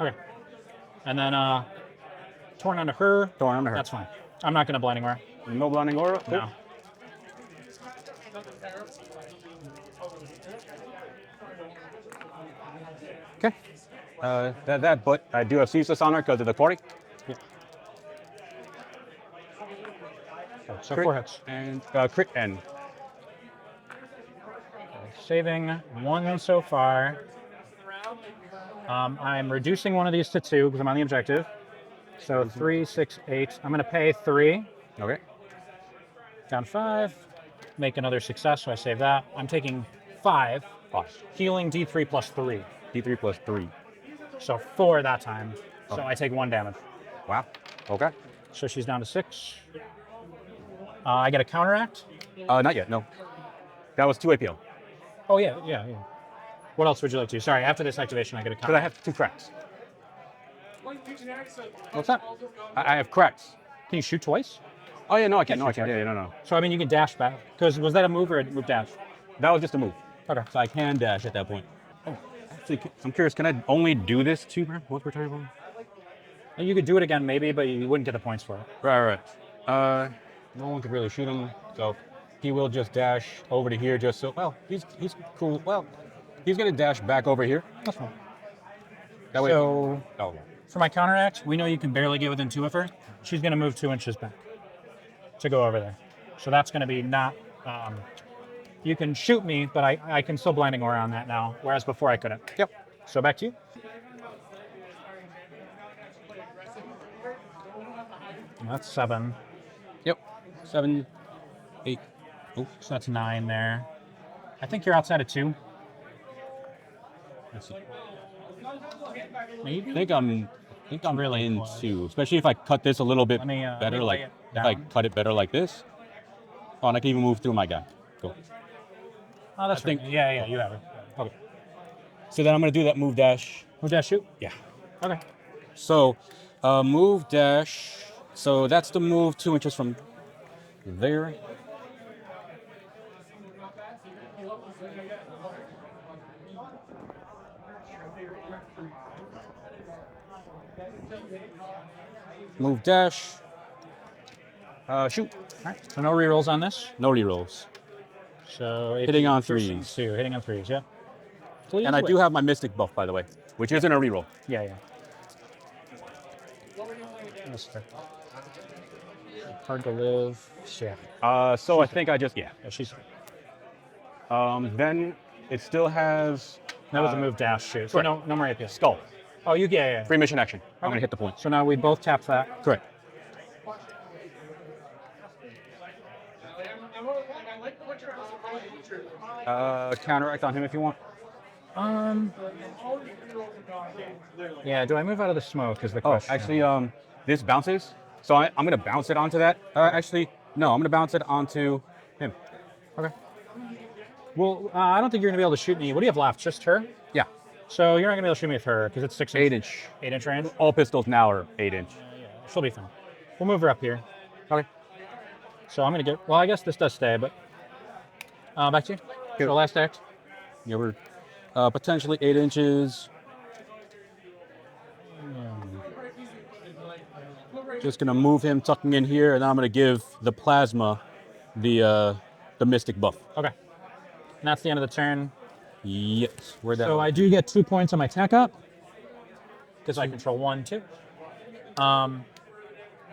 Okay. And then torn onto her. Torn onto her. That's fine. I'm not going to blinding aura. No blinding aura? Cool. No. Okay. But I do have ceaseless on her because of the quarry. Yeah. Okay, so Crit 4 hits. And crit N. Saving 1 so far. I'm reducing one of these to 2 because I'm on the objective. So 3, 6, 8. I'm going to pay 3. Okay. Down 5. Make another success, so I save that. I'm taking 5. Healing D3 plus 3. D3 plus 3. So 4 that time. So Okay. I take 1 damage. Wow. Okay. So she's down to 6. I get a counteract. Not yet, no. That was 2 APL. Oh, yeah. What else would you like to? Sorry, after this activation, I get a Because I counteract. have 2 cracks. What's that? I have cracks. Can you shoot twice? Oh, yeah, no, I can't. Yeah, no. So, I mean, you can dash back. Because was that a move or a move dash? That was just a move. Okay. So I can dash at that point. Oh, actually, I'm curious, can I only do this 2 once per turn? You could do it again, maybe, but you wouldn't get the points for it. Right. No one could really shoot him, so he will just dash over to here just so, well, he's cool. Well, he's going to dash back over here. That's fine. That way. So, Oh, for my counteract, we know you can barely get within 2 of her. She's going to move 2 inches back to go over there. So that's going to be not... you can shoot me, but I can still blinding aura on that now, whereas before I couldn't. Yep. So back to you. That's 7. Yep. 7, 8. Oh, So that's 9 there. I think you're outside of 2. let's see. Maybe? I think I'm really in close. 2, especially if I cut this a little bit Let me better, lay like it if I down. cut it better like this. Oh, and I can even move through my guy. Cool. Oh, that's I think- right. Yeah, you have it. Okay. So then I'm going to do that move dash. Move dash shoot? Yeah. Okay. So, move dash. So that's the move 2 inches from there. Move dash. Shoot. All right. So no rerolls on this. No rerolls. So Hitting on piercing 3s. 2. Hitting on 3s, yeah. Please And I wait. do have my Mystic buff, by the way, which isn't a reroll. Yeah. That's fair. Hard to live. Yeah. So I think I just, yeah. Yeah, she's... Then it still has That was a move dash shoot. So correct. no more APS. skull. Oh, yeah. Free mission action. I'm going to hit the point. So now we both tap that. Correct. Counteract on him if you want. Yeah, do I move out of the smoke is the Oh, question. actually, this bounces. So I'm going to bounce it onto that. Actually, no, I'm going to bounce it onto him. Okay. Well, I don't think you're going to be able to shoot me. What do you have left? Just her? Yeah. So you're not going to be able to shoot me with her because it's 6 8 inch. inch. 8 inch range? All pistols now are 8 inch. Yeah, she'll be fine. We'll move her up here. Okay. So I'm going to get... Well, I guess this does stay, but... back to you. So last act. Yeah, we're potentially 8 inches. Just gonna move him, tucking in here, and then I'm gonna give the plasma the mystic buff. Okay. And that's the end of the turn. Yes, where'd that? So I do get 2 points on my attack up because I control 1, 2.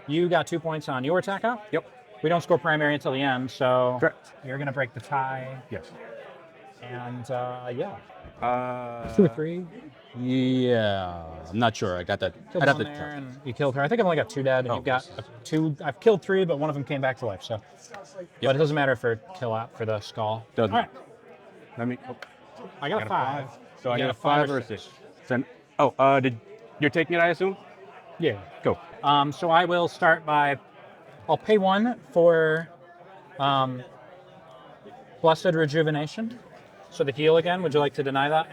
You got 2 points on your attack up. Yep. We don't score primary until the end, so Correct. you're gonna break the tie. Yes. And yeah, Uh, 2 or 3. Yeah. I'm not sure. I got that. Killed I'd have one to there, check. and you killed her. I think I've only got 2 dead, and Oh, you've got this is- 2. I've killed 3, but one of them came back to life. So, but it doesn't matter for kill out for the skull. Doesn't. All right, Let me. I got a 5. So I You get a 5 or a 6. Then, you're taking it, I assume? Yeah. Go. So I will start by. I'll pay 1 for Blessed Rejuvenation. So the heal again. Would you like to deny that?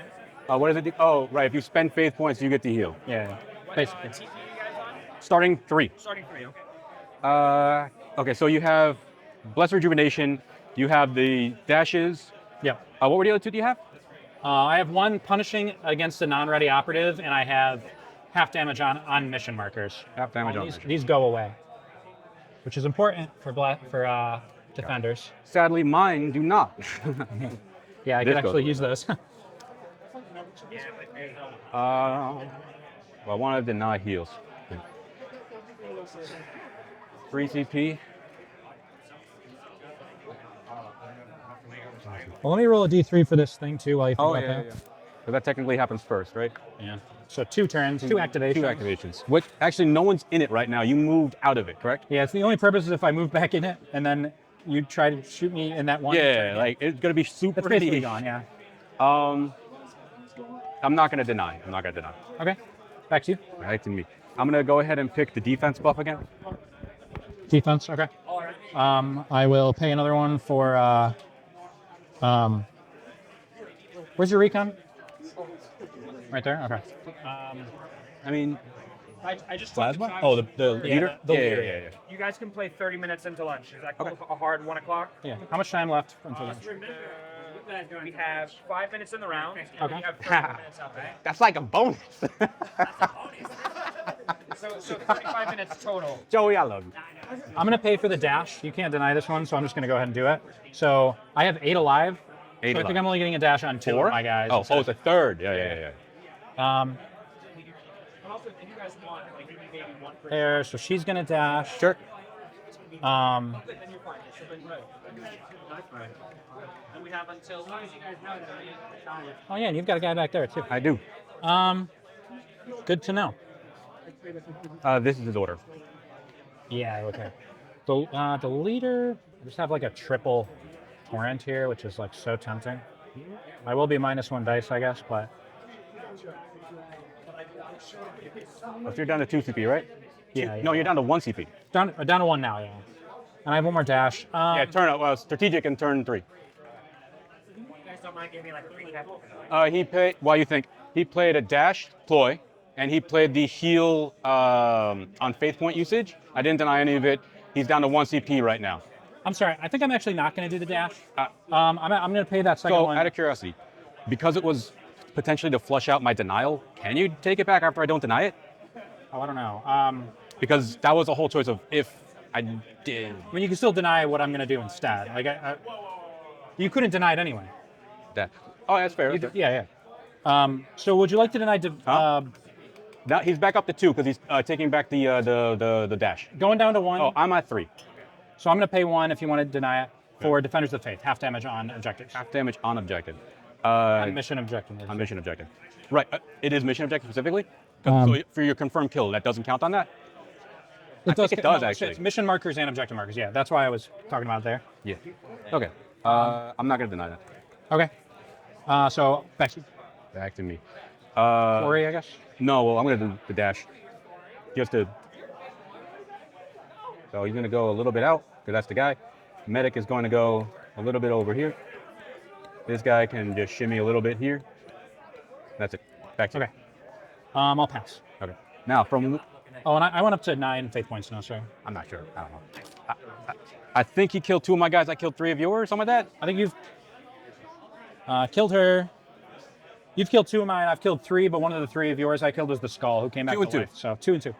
What does it do? Oh, right. If you spend faith points, you get to heal. Yeah. Basically. TP you guys on? Starting 3. Starting 3, okay. Okay, so you have Blessed Rejuvenation. You have the dashes. Yep. What were the other 2 do you have? I have 1 punishing against a non-ready operative, and I have half damage on mission markers. Half damage on these. mission. These go away, which is important for defenders. Sadly, mine do not. Yeah, I This could goes actually away. use those. Well, one of the deny heals. 3 CP. Well, let me roll a d3 for this thing too while you think about that. So that technically happens first, right? Yeah. So 2 turns, 2 activations. 2 activations. Which actually, no one's in it right now. You moved out of it, correct? Yeah, it's the only purpose is if I move back in it and then you try to shoot me in that one. Yeah, turn. like it's gonna be super That's basically niche. gone. Yeah. I'm not gonna deny. Okay. Back to you. Right to me. I'm gonna go ahead and pick the defense buff again. Defense. Okay. I will pay another 1 for. Where's your recon? Right there. Okay. I mean, I just plasma. took Oh, the Yeah, leader. the leader. Yeah. You guys can play 30 minutes into lunch. Is that cool? A hard 1 o'clock? Yeah. How much time left until lunch? We have 5 minutes in the round. And Okay. we have 30 minutes out there. That's like a bonus. So 35 minutes total. Joey, I love you. I'm gonna pay for the dash. You can't deny this one, so I'm just gonna go ahead and do it. So I have 8 alive. 8 So I alive. think I'm only getting a dash on 2 4? of my guys. Oh, instead it's a third. Yeah. of- And also, if you guys want, like maybe 1 for There. So she's gonna dash. Sure. then you're fine. So then, and we have until as long as you guys know. Oh yeah, and you've got a guy back there too. I do. Good to know. This is his order. Yeah. Okay. The leader. I just have like a triple torrent here, which is like so tempting. I will be -1 dice, I guess, but So you're down to 2 CP, right? yeah. No, you're down to 1 CP. down to 1 now. Yeah. And I have 1 more dash. Yeah, turn strategic and turn 3. You guys don't mind giving me like 3 pebbles? He played. Why you think he played a dash ploy, and he played the heal on faith point usage. I didn't deny any of it. He's down to 1 CP right now. I'm sorry. I think I'm actually not going to do the dash. I'm going to pay that second So, one. out of curiosity, because it was potentially to flush out my denial, can you take it back after I don't deny it? Oh, I don't know. Because that was a whole choice of if I did. I mean, you can still deny what I'm going to do instead. Like, you couldn't deny it anyway. That. Oh, that's fair. That's fair. Yeah. So, would you like to deny? Now he's back up to 2 because he's taking back the dash. Going down to 1. Oh, I'm at 3. So I'm going to pay 1 if you want to deny it for Defenders of the Faith. Half damage on objectives. Half damage on objective. On mission objective. On mission objective. Right. It is mission objective specifically? Um, So for your confirmed kill, that doesn't count on that? It I think it does, no, actually. It's mission markers and objective markers. Yeah, that's why I was talking about it there. Yeah. Okay. I'm not going to deny that. Okay. So back to Back to me. Corey, I guess. No, well, I'm going to do the dash. Just to. So he's going to go a little bit out, because that's the guy. Medic is going to go a little bit over here. This guy can just shimmy a little bit here. That's it. Back to Okay. I'll pass. you. Okay. Now, from. Oh, and I went up to 9 faith points now, so I'm not sure. I don't know. I think he killed 2 of my guys. I killed 3 of yours, something like that. I think you've killed her. You've killed 2 of mine. I've killed 3, but one of the 3 of yours I killed was the skull who came back 2 and to 2. life. So 2 and 2.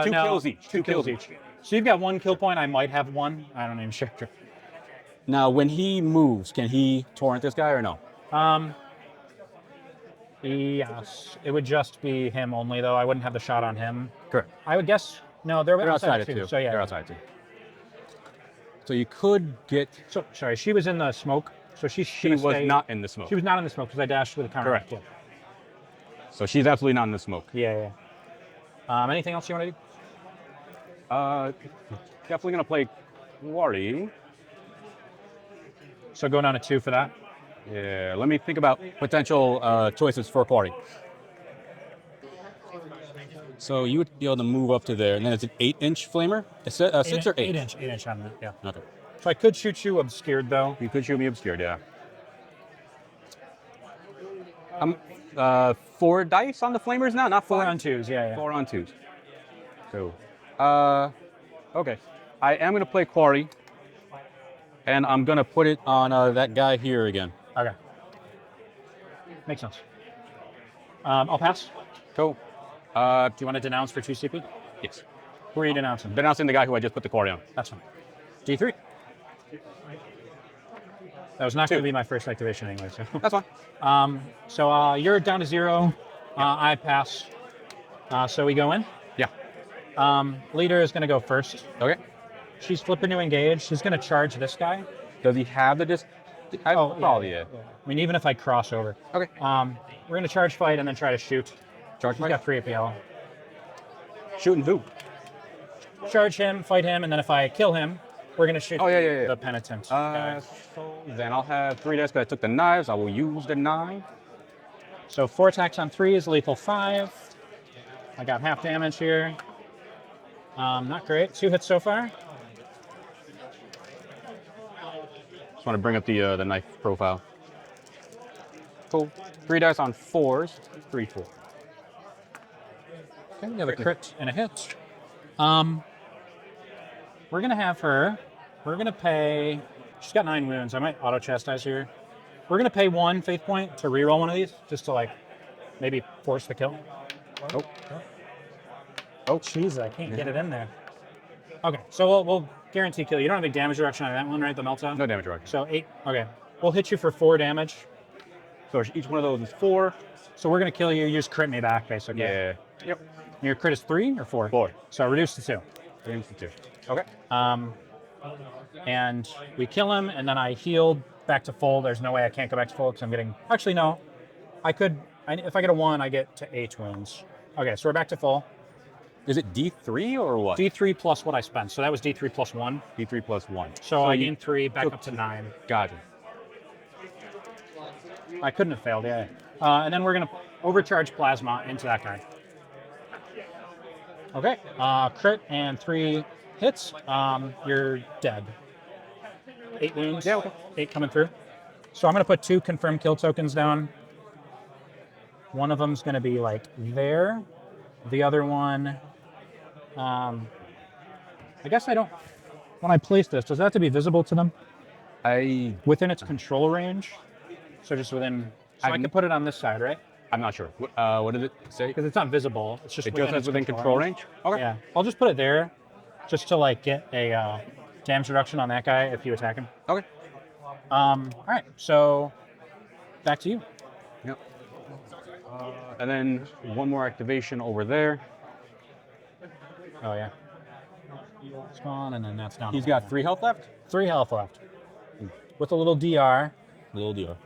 2 No, kills each. 2 kills each. So you've got 1 kill point. I might have 1. I don't even sure. Now, when he moves, can he torrent this guy or no? Yes, it would just be him only, though. I wouldn't have the shot on him. Correct. I would guess. No, they're They're outside it too. too. So yeah. They're outside too. So you could get. So sorry, she was in the smoke. So she's She gonna was stay- not in the smoke. She was not in the smoke because I dashed with a counter. Correct. So she's absolutely not in the smoke. Yeah. Anything else you want to do? Definitely gonna play Quarry. So go down to 2 for that. Yeah. Let me think about potential choices for Quarry. So you would be able to move up to there, and then it's an 8-inch flamer. It's 6 or 8? 8-inch on that. Yeah. Okay. So I could shoot you obscured though. You could shoot me obscured, yeah. 4 dice on the flamers now, not 4 5? on 2s. Yeah. 4 on 2s. So, okay. I am gonna play Quarry, and I'm gonna put it on that guy here again. Okay. Makes sense. I'll pass. Cool. Do you want to denounce for 2 CP? Yes. Who are you denouncing? Denouncing the guy who I just put the Quarry on. That's fine. D3. That was not going 2. to be my first activation anyway. So, That's fine. You're down to 0. I pass. So we go in. Yeah. Leader is going to go first. Okay. She's flipping to engage. She's going to charge this guy. Does he have the probably yeah. I mean, even if I cross over. Okay. We're going to charge fight and then try to shoot. Charge He's fight. got 3 APL. Shooting who? Charge him, fight him, and then if I kill him, we're going to shoot Yeah. the penitent. guy. So then I'll have 3 dice because I took the knives. I will use the 9. So 4 attacks on 3 is lethal 5. I got half damage here. Not great. 2 hits so far. Just want to bring up the knife profile. Cool. 3 dice on 4s. 3, 4. Okay, we have a crit and a hit. We're gonna have her. We're gonna pay. She's got 9 wounds. I might auto chastise here. We're gonna pay 1 faith point to reroll one of these, just to like maybe force the kill. Oh. Oh, jeez, I can't get it in there. Okay, so we'll guarantee kill. You don't have any damage reduction on that one, right? The meltdown. No damage reduction. So 8. Okay, we'll hit you for 4 damage. So each one of those is 4. So we're gonna kill you. You just crit me back, basically. Yeah. Yep. Your crit is 3 or 4? 4. So reduce to 2. 3 to 2. Okay. And we kill him, and then I heal back to full. There's no way I can't go back to full because I'm getting. Actually, no. I could. If I get a 1, I get to 8 wounds. Okay, so we're back to full. Is it D3 or what? D3 plus what I spent. So that was D3 plus 1. D3 plus 1. So I you gained 3, back took up to 9. Gotcha. I couldn't have failed, yeah. And then we're going to overcharge plasma into that guy. Okay, crit and 3 hits. You're dead. 8 wounds. Yeah, okay. 8 coming through. So I'm going to put 2 confirmed kill tokens down. One of them's going to be like there. The other one, I guess I don't. When I place this, does that have to be visible to them? Within its control range. So just within. So I can put it on this side, right? I'm not sure. What did it say? Because it's not visible. It's just It just has within control range? Okay. Yeah, I'll just put it there, just to like get a damage reduction on that guy if you attack him. Okay. All right, so back to you. Yep. And then one more activation over there. Oh yeah. It's gone, and then that's down. He's got 3 health left? 3 health left. With a little DR. Little deal.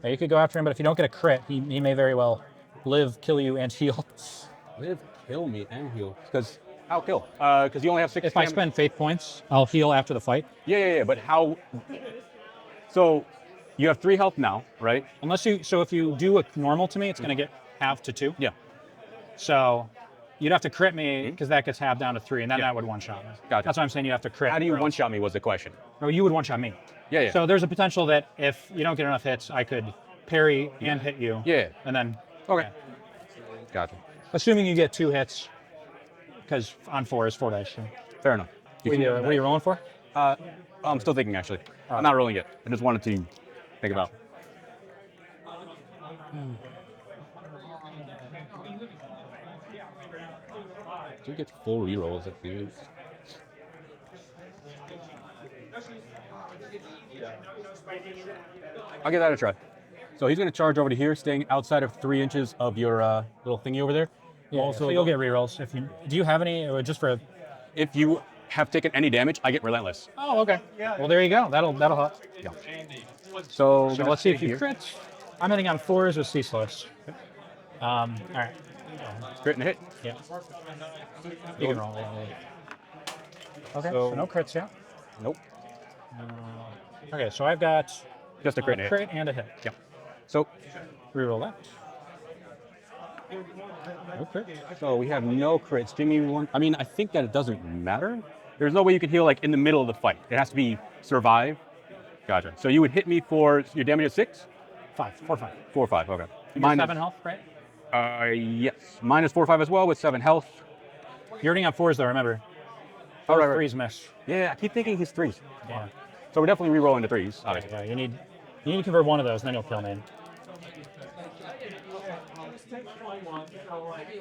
Yeah, you could go after him, but if you don't get a crit, he may very well live, kill you, and heal. Live, kill me, and heal. Because how kill? Because you only have 6. If I spend faith points, I'll heal after the fight. Yeah. But how? So you have 3 health now, right? Unless you. So if you do a normal to me, it's going to get halved to 2. Yeah. So you'd have to crit me because that gets halved down to 3, and then that would one-shot me. Gotcha. That's why I'm saying you have to crit. How do you or else- one-shot me was the question. No, you would one-shot me. Yeah. So there's a potential that if you don't get enough hits, I could parry and hit you. Yeah. And then. Okay. Yeah. Gotcha. Assuming you get 2 hits, because on 4 is 4 dice. So. Fair enough. What are you rolling for? I'm still thinking, actually. I'm not rolling yet. I just wanted to think about. Do you get full rerolls at these? I'll give that a try. So he's going to charge over to here, staying outside of 3 inches of your little thingy over there. Yeah, Also, so you'll get rerolls if you. Do you have any just for? if you have taken any damage, I get relentless. Oh, okay. Well, there you go. That'll help. Yeah. So, So let's see if you crit. I'm hitting on 4s with ceaseless. All right. crit and a hit. Yeah. You can roll. Okay. So- So no crits yet. Nope. Okay. So I've got Just a crit and a hit. crit and a hit. Yeah. So, Reroll that. No crit. so we have no crits. Give me one. I mean, I think that it doesn't matter. There's no way you can heal like in the middle of the fight. It has to be survive. Gotcha. So you would hit me for your damage is 6? 5. 4, 5. 4 or 5. Okay. Minus 7 health, right? Yes. Minus 4 or 5 as well with 7 health. You're hitting on 4s though. Remember. Oh, right, right. 3s miss. Yeah, I keep thinking he's 3s. Yeah. So we're definitely re-rolling the 3s. Obviously. Yeah. You need to convert one of those, and then you'll kill me.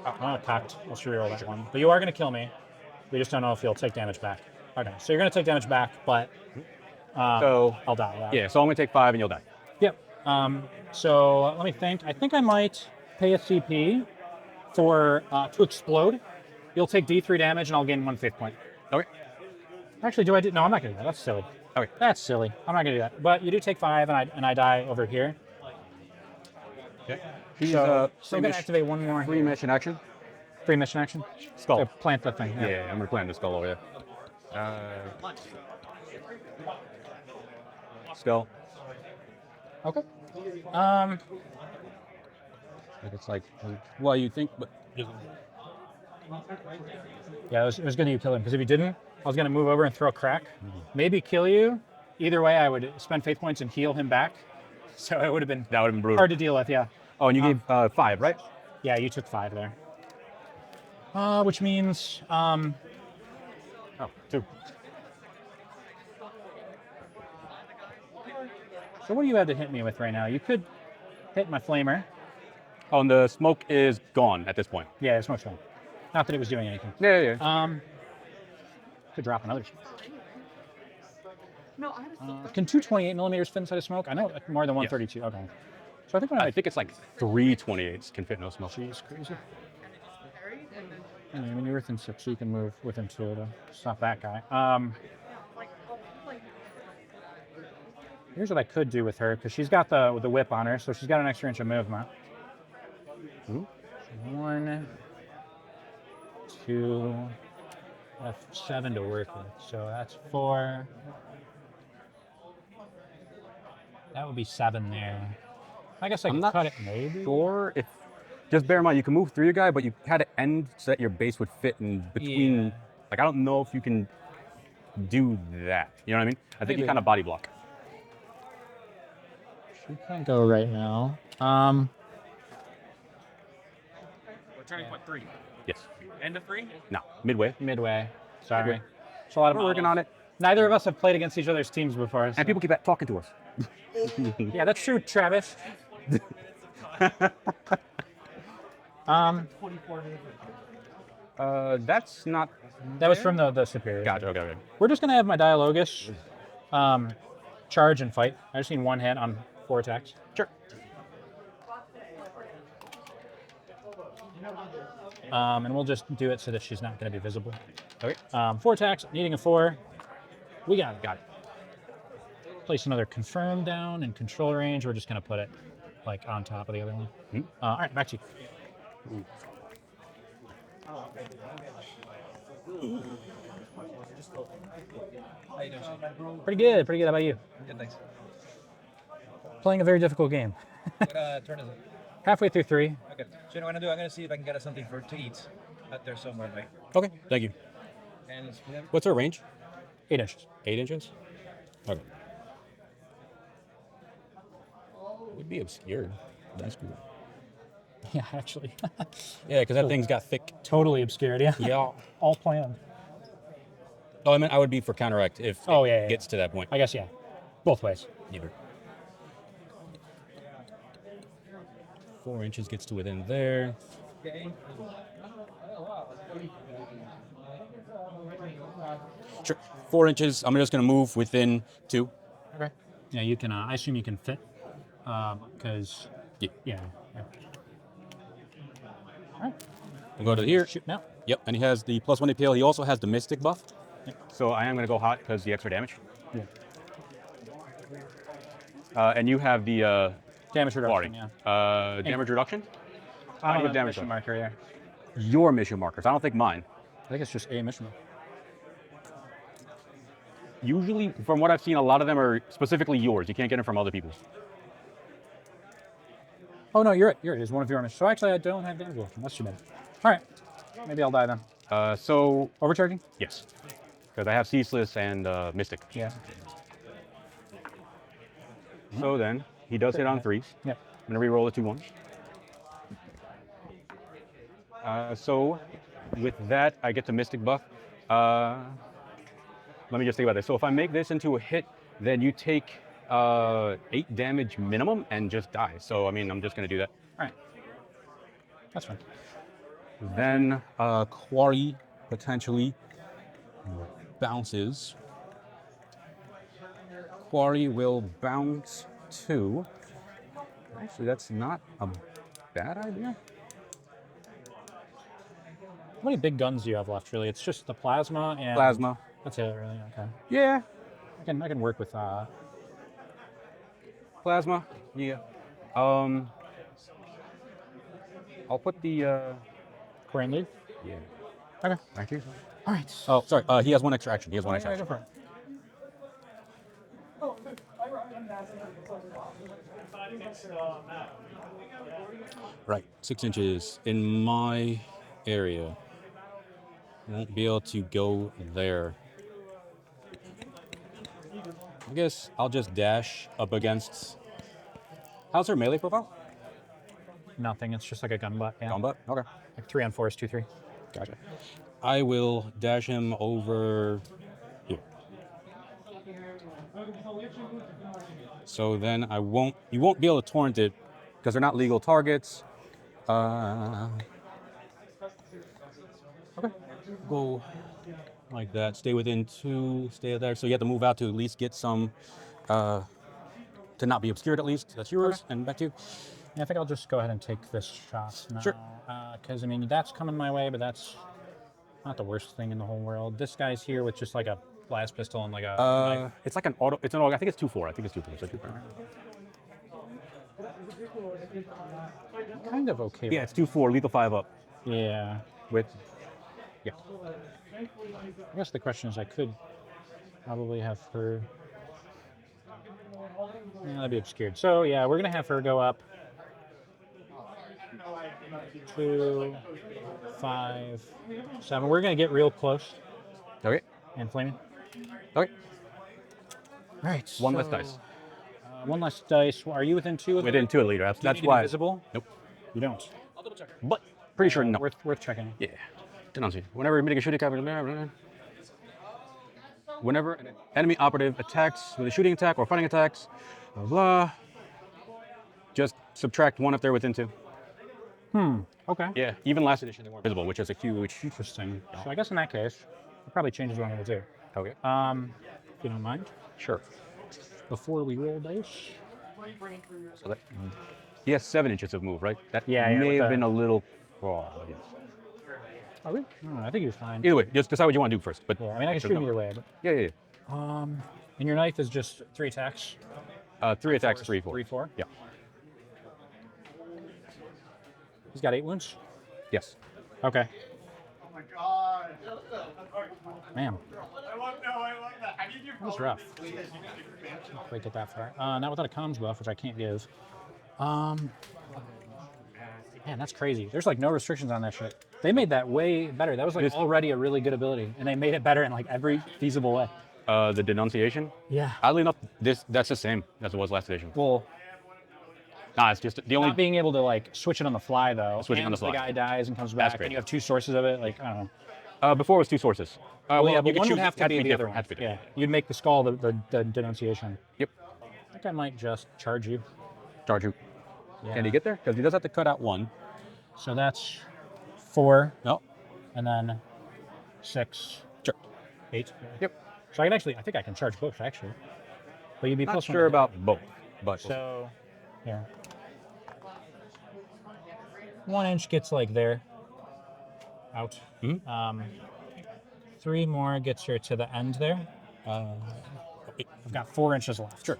Oh, cocked. Let's reroll that one. But you are going to kill me. We just don't know if you'll take damage back. Okay, so you're going to take damage back, but So I'll die. yeah, so I'm gonna take 5 and you'll die. Yep. So let me think. I think I might pay a CP for to explode. You'll take D3 damage, and I'll gain 1 fate point. Okay. Actually, do I do? No, I'm not going to do that. That's silly. Okay. That's silly. I'm not going to do that. But you do take 5, and I die over here. Okay. He's So free I'm going to mission, activate one more. free mission action. Free mission action. Skull. So plant that thing. Yeah, I'm gonna plant the skull over there. Skull. Okay. Like it's like, well, you think, but Yeah, it was going to kill him because if you didn't, I was going to move over and throw a crack, maybe kill you. Either way, I would spend faith points and heal him back. So it would have been that would have been brutal. hard to deal with. Yeah. Oh, and you gave 5, right? Yeah, you took 5 there. Which means Oh, 2. so what do you have to hit me with right now? You could hit my flamer. Oh, and the smoke is gone at this point. Yeah, it's much fun. Not that it was doing anything. Yeah. Could drop another. Can 228 millimeters fit inside of smoke? I know more than 132. Okay. So I think when I think it's like 328s can fit no smoke. Jeez, crazy. I mean, you're within 6, so you can move within 2 to stop that guy. Here's what I could do with her, because she's got the whip on her, so she's got an extra inch of movement. Mhm. 1, 2, I have 7 to work with, so that's 4. That would be 7 there. I guess I I'm could not cut it maybe. Sure. If just bear in mind, you can move through your guy, but you had to end so that your base would fit in between. Yeah. Like I don't know if you can do that. You know what I mean? I think you Maybe. kind of body block. She can't go right now. We're turning point 3. Yes. End of 3? No. Midway. Midway. Sorry. Midway. It's a lot of We're working models. on it. Neither of us have played against each other's teams before. So. And people keep talking to us. Yeah, that's true, Travis. That's not. That was from the superior. Gotcha. Okay. We're just gonna have my Dialogus charge and fight. I just need 1 hit on 4 attacks. Sure. And we'll just do it so that she's not gonna be visible. Okay. 4 attacks, needing a 4. We got it. Got it. Place another confirm down in control range. We're just gonna put it like on top of the other one. All right, back to you. How you doing? Pretty good. Pretty good. How about you? Good, thanks. Playing a very difficult game. What turn is it? Halfway through 3. Okay. So you know what I'm gonna do? I'm gonna see if I can get us something to eat out there somewhere, right? Okay. Thank you. And What's our range? 8 inches. 8 inches. Okay. Would be obscured. That's cool. Yeah, actually. Yeah, because that thing's got thick. Totally obscured. Yeah. Yeah. All planned. Oh, I meant I would be for counteract if Oh, it yeah, yeah, gets to that point. I guess, yeah. Both ways. Either. 4 inches gets to within there. okay. Sure. 4 inches. I'm just going to move within 2. Okay. Yeah, you can. I assume you can fit, because Yeah. yeah. All right. We'll go to here. Shoot now. Yep, and he has the +1 appeal. He also has the Mystic buff. So I am going to go hot because the extra damage. Yeah. And you have the Damage reduction. Quarry. Yeah. Damage reduction? I don't you have have damage mission reduction? marker. Yeah. Your mission markers. I don't think mine. I think it's just a mission. Usually, from what I've seen, a lot of them are specifically yours. You can't get them from other people's. Oh no, you're right. You're right. It's one of your missions. So actually, I don't have damage reduction. That's too bad. All right. Maybe I'll die then. So, Overcharging? yes. Because I have Ceaseless and Mystic. Yeah. So then, he does hit on 3s. Yep. I'm going to reroll the 2 1s. So, with that, I get the Mystic buff. Let me just think about this. So if I make this into a hit, then you take 8 damage minimum and just die. So, I mean, I'm just going to do that. All right. That's fine. Then Quarry potentially bounces. Quarry will bounce to. Actually, that's not a bad idea. How many big guns do you have left? Really, it's just the plasma and Plasma. That's it, really. Okay. Yeah. I can work with Plasma. Yeah. I'll put the. Corin lead. Yeah. Okay. Thank you. All right. Oh, sorry. He has 1 extra action. He has 1 extra Yeah, go action. for it. Right, 6 inches in my area. Won't be able to go there. I guess I'll just dash up against. How's her melee profile? Nothing. It's just like a gun butt. Yeah. Gun butt? Okay. Like 3 on 4 is 2-3. Gotcha. I will dash him over here. So then you won't be able to torrent it because they're not legal targets. Okay. Go like that. Stay within 2. Stay there. So you have to move out to at least get some, to not be obscured at least. That's yours. And back to you. Yeah, I think I'll just go ahead and take this shot now. Sure. Because I mean that's coming my way, but that's not the worst thing in the whole world. This guy's here with just like a blast pistol and like a knife. It's like an auto. It's an auto. I think it's 2-4. I think it's 2-4. So 2-4. Kind of okay. Yeah, it's 2-4. Lethal 5 up. Yeah. With. Yeah. I guess the question is, I could probably have her. Yeah, that'd be obscured. So yeah, we're gonna have her go up. 2, 5, 7. We're gonna get real close Okay. and flaming. Okay. All right. 1 less dice. 1 less dice. Are you within 2 of them? Within 2 of the leader. Do you That's make it why. invisible? Nope. You don't. But pretty sure no. Worth checking. Yeah. Denunciate. Whenever mitigate shooting capital. Whenever an enemy operative attacks with a shooting attack or fighting attacks, blah, blah, just subtract 1 if they're within 2. Okay. Yeah. Even last edition they weren't visible, which is a huge. Interesting. So I guess in that case, it probably changes what I'm gonna do. Okay. If you don't mind, Sure. before we roll dice. So that, he has 7 inches of move, right? That Yeah, yeah, may with have the- been a little. Oh, yes. Are we? I think you're fine. Either way, just decide what you want to do first. But Yeah, I mean I can shoot him either way. But, yeah. and your knife is just 3 attacks. 3 attacks, 3, 4. 3, 4. Yeah. He's got 8 wounds. Yes. Okay. Oh my god. Man, I love that. How do you do that's rough. Quite get that far. Not without a comms buff, which I can't give. Man, that's crazy. There's like no restrictions on that shit. They made that way better. That was like already a really good ability, and they made it better in like every feasible way. The denunciation. Yeah. Oddly enough, that's the same as it was last edition. Well, Nah, it's just the only. not being able to like switch it on the fly though. Switch it on the and fly. The guy dies and comes That's back, great. and you have 2 sources of it. Like I don't know. Before it was 2 sources. Well, yeah, you but could one choose- would have to had be the other different, one. had to be Yeah, different. you'd make the skull the denunciation. Yep. I think I might just charge you. Charge you. Yeah. Can he get there? Because he does have to cut out 1. So that's 4, No. and then 6, Sure. 8. Yep. So I think I can charge both actually. But you'd be Not plus sure about both, but So, yeah. 1 inch gets like there, out. Mhm. 3 more gets her to the end there. I've got 4 inches left. sure.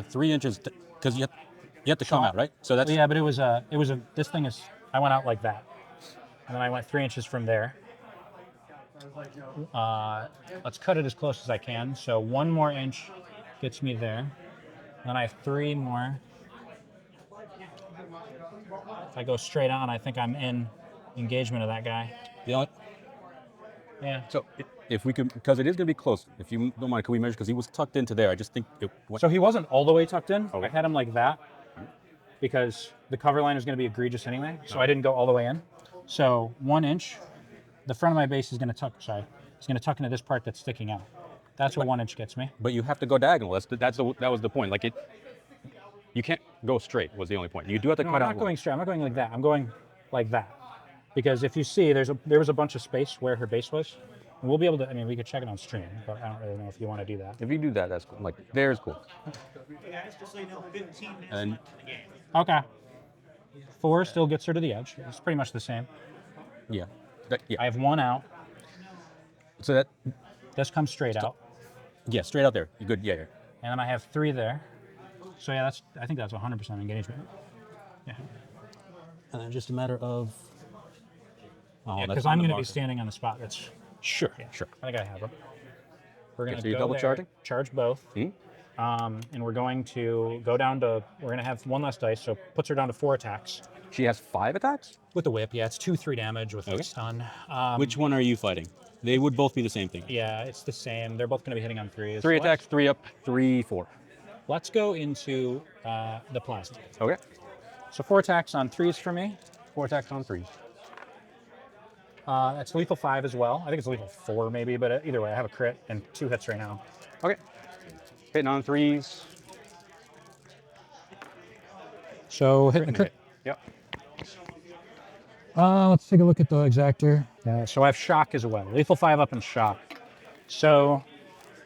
3 inches, because you have to come out, right? So that's Well, yeah, but this thing is, I went out like that. And then I went 3 inches from there. Let's cut it as close as I can. So 1 more inch gets me there. Then I have 3 more. If I go straight on, I think I'm in engagement of that guy. the only. Yeah. So if we could, because it is going to be close. If you don't mind, can we measure? Because he was tucked into there. I just think it went. So he wasn't all the way tucked in. Okay. I had him like that because the cover line is going to be egregious anyway. So I didn't go all the way in. So 1 inch, the front of my base is going to tuck. Sorry, it's going to tuck into this part that's sticking out. That's what 1 inch gets me. But you have to go diagonal. That was the point. Like it, you can't go straight. Was the only point. You do have to No, cut I'm out. not going straight. I'm not going like that. I'm going like that. Because if you see, there was a bunch of space where her base was. And we'll be able to, I mean, we could check it on stream, but I don't really know if you want to do that. If you do that, that's cool. Like there's cool. And Okay. 4 still gets her to the edge. It's pretty much the same. yeah, I have 1 out. So that This comes straight out. yeah, straight out there. You good? Yeah, yeah. And then I have 3 there. So yeah, I think that's 100% engagement. Yeah. And then just a matter of. Oh, Because I'm going to be standing on the spot. That's Sure, sure. I think I have them. We're going so to you're go double there, charging? charge both, Mhm. and we're going to go down to. We're going to have 1 less dice, so puts her down to 4 attacks She has 5 attacks. with the whip. Yeah, it's 2-3 damage with the stun. Which one are you fighting? They would both be the same thing. Yeah, it's the same. They're both going to be hitting on 3s. 3 attacks, 3 up, 3, 4. Let's go into the plasma. Okay. So 4 attacks on 3s for me. 4 attacks on 3s. That's lethal 5 as well. I think it's lethal 4 maybe, but either way, I have a crit and 2 hits right now. Okay. Hitting on 3s. So hitting the crit. Yep. Let's take a look at the exactor. Yeah, so I have shock as well. Lethal 5 up and shock. So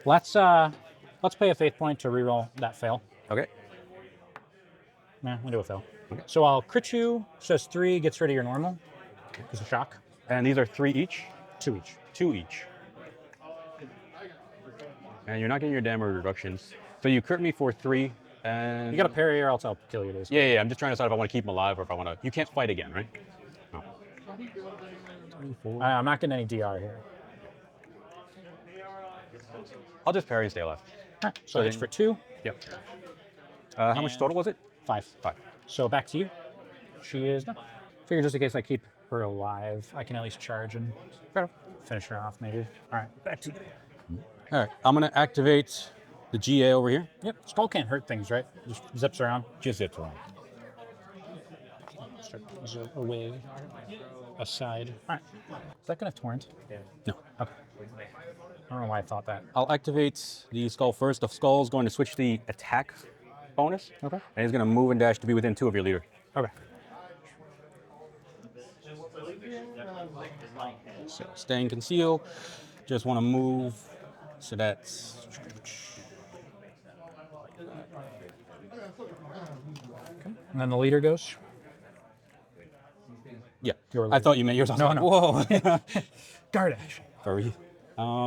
let's pay a faith point to reroll that fail. Okay. Nah, we'll do a fail. So I'll crit you. Says 3 gets rid of your normal. It's a shock. And these are 3 each? 2 each. 2 each. And you're not getting your damage reductions. So you crit me for 3, and You got to parry or else I'll kill you. Basically. yeah. I'm just trying to decide if I want to keep him alive or if I want to. You can't fight again, right? No. I'm not getting any DR here. I'll just parry and stay alive. Alright, so it's then- for 2. Yep. How much total was it? 5. 5. So back to you. She is done. Figure just in case I keep her alive, I can at least charge and finish her off maybe. All right, back to you. All right. I'm gonna activate the GA over here. Yep, skull can't hurt things, right? Just zips around. Just zips around. Is it away, aside. All right. Is that gonna torrent? No. Okay. I don't know why I thought that. I'll activate the skull first. The skull is going to switch the attack bonus. Okay. And he's going to move and dash to be within 2 of your leader. Okay. So staying concealed. Just want to move. So that's. And then the leader goes. Yeah. Your I leader. thought you meant yours. I was No, like, no. Whoa. Guard action. Sorry.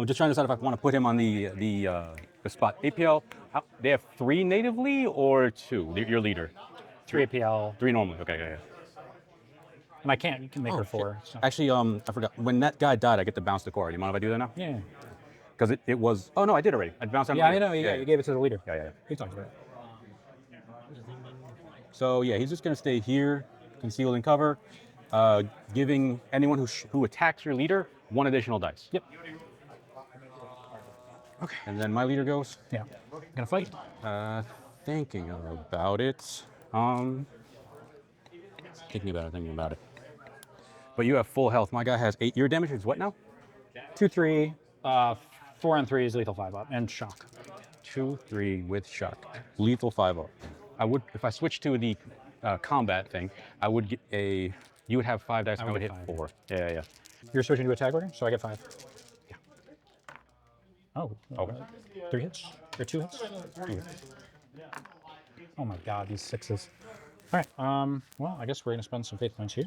Just trying to decide if I want to put him on the spot. APL. They have 3 natively or 2. Your leader. 3 APL. 3 normally. Okay. Yeah. And I can't. You can make her 4. So. Actually, I forgot. When that guy died, I get to bounce the core. Do you mind if I do that now? Yeah. Because it was. Oh no, I did already. I bounced on. Yeah, I know. Yeah, you gave it to the leader. Yeah. He talked about it. So yeah, he's just gonna stay here, concealed and cover, giving anyone who attacks your leader 1 additional dice. Yep. Okay. And then my leader goes. Yeah. Gonna fight. Thinking about it. Thinking about it. But you have full health. My guy has 8. Your damage is what now? 2, 3. 4 and 3 is lethal 5 up and shock. 2, 3 with shock. Lethal 5 up. I would, if I switch to the combat thing, I would get a. You would have 5 dice. I would hit get 5. 4. Yeah. You're switching to attack order, so I get 5. Yeah. Oh. Okay. 3 hits. Or 2 hits? Oh my god, these 6s. All right. Well, I guess we're gonna spend some faith points here.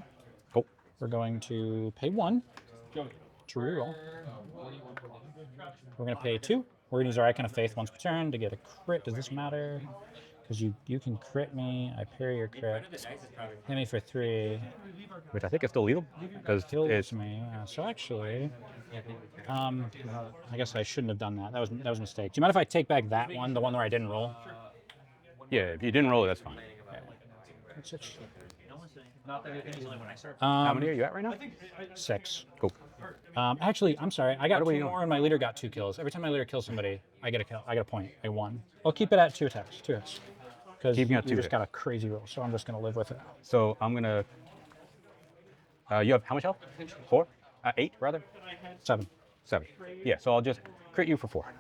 Cool. We're going to pay 1 to reroll. We're gonna pay 2. We're gonna use our Icon of Faith once per turn to get a crit. Does this matter? Because you can crit me. I parry your crit. Hit me for 3. Which I think is still lethal because Kills it's me. Yeah, so actually, I guess I shouldn't have done that. That was a mistake. Do you mind if I take back that one, the one where I didn't roll? yeah. If you didn't roll it, that's fine. That's it. How many are you at right now? 6. Cool. Actually, I'm sorry. I got do we 2 know? more, and my leader got 2 kills. Every time my leader kills somebody, I get a kill. I get a point. I won. I'll keep it at 2 attacks, 2 hits. Because you Keeping at 2 just hits. got a crazy roll, so I'm just gonna live with it. So I'm gonna. You have how much health? 4? 8 rather. 7. 7. Yeah. So I'll just crit you for 4.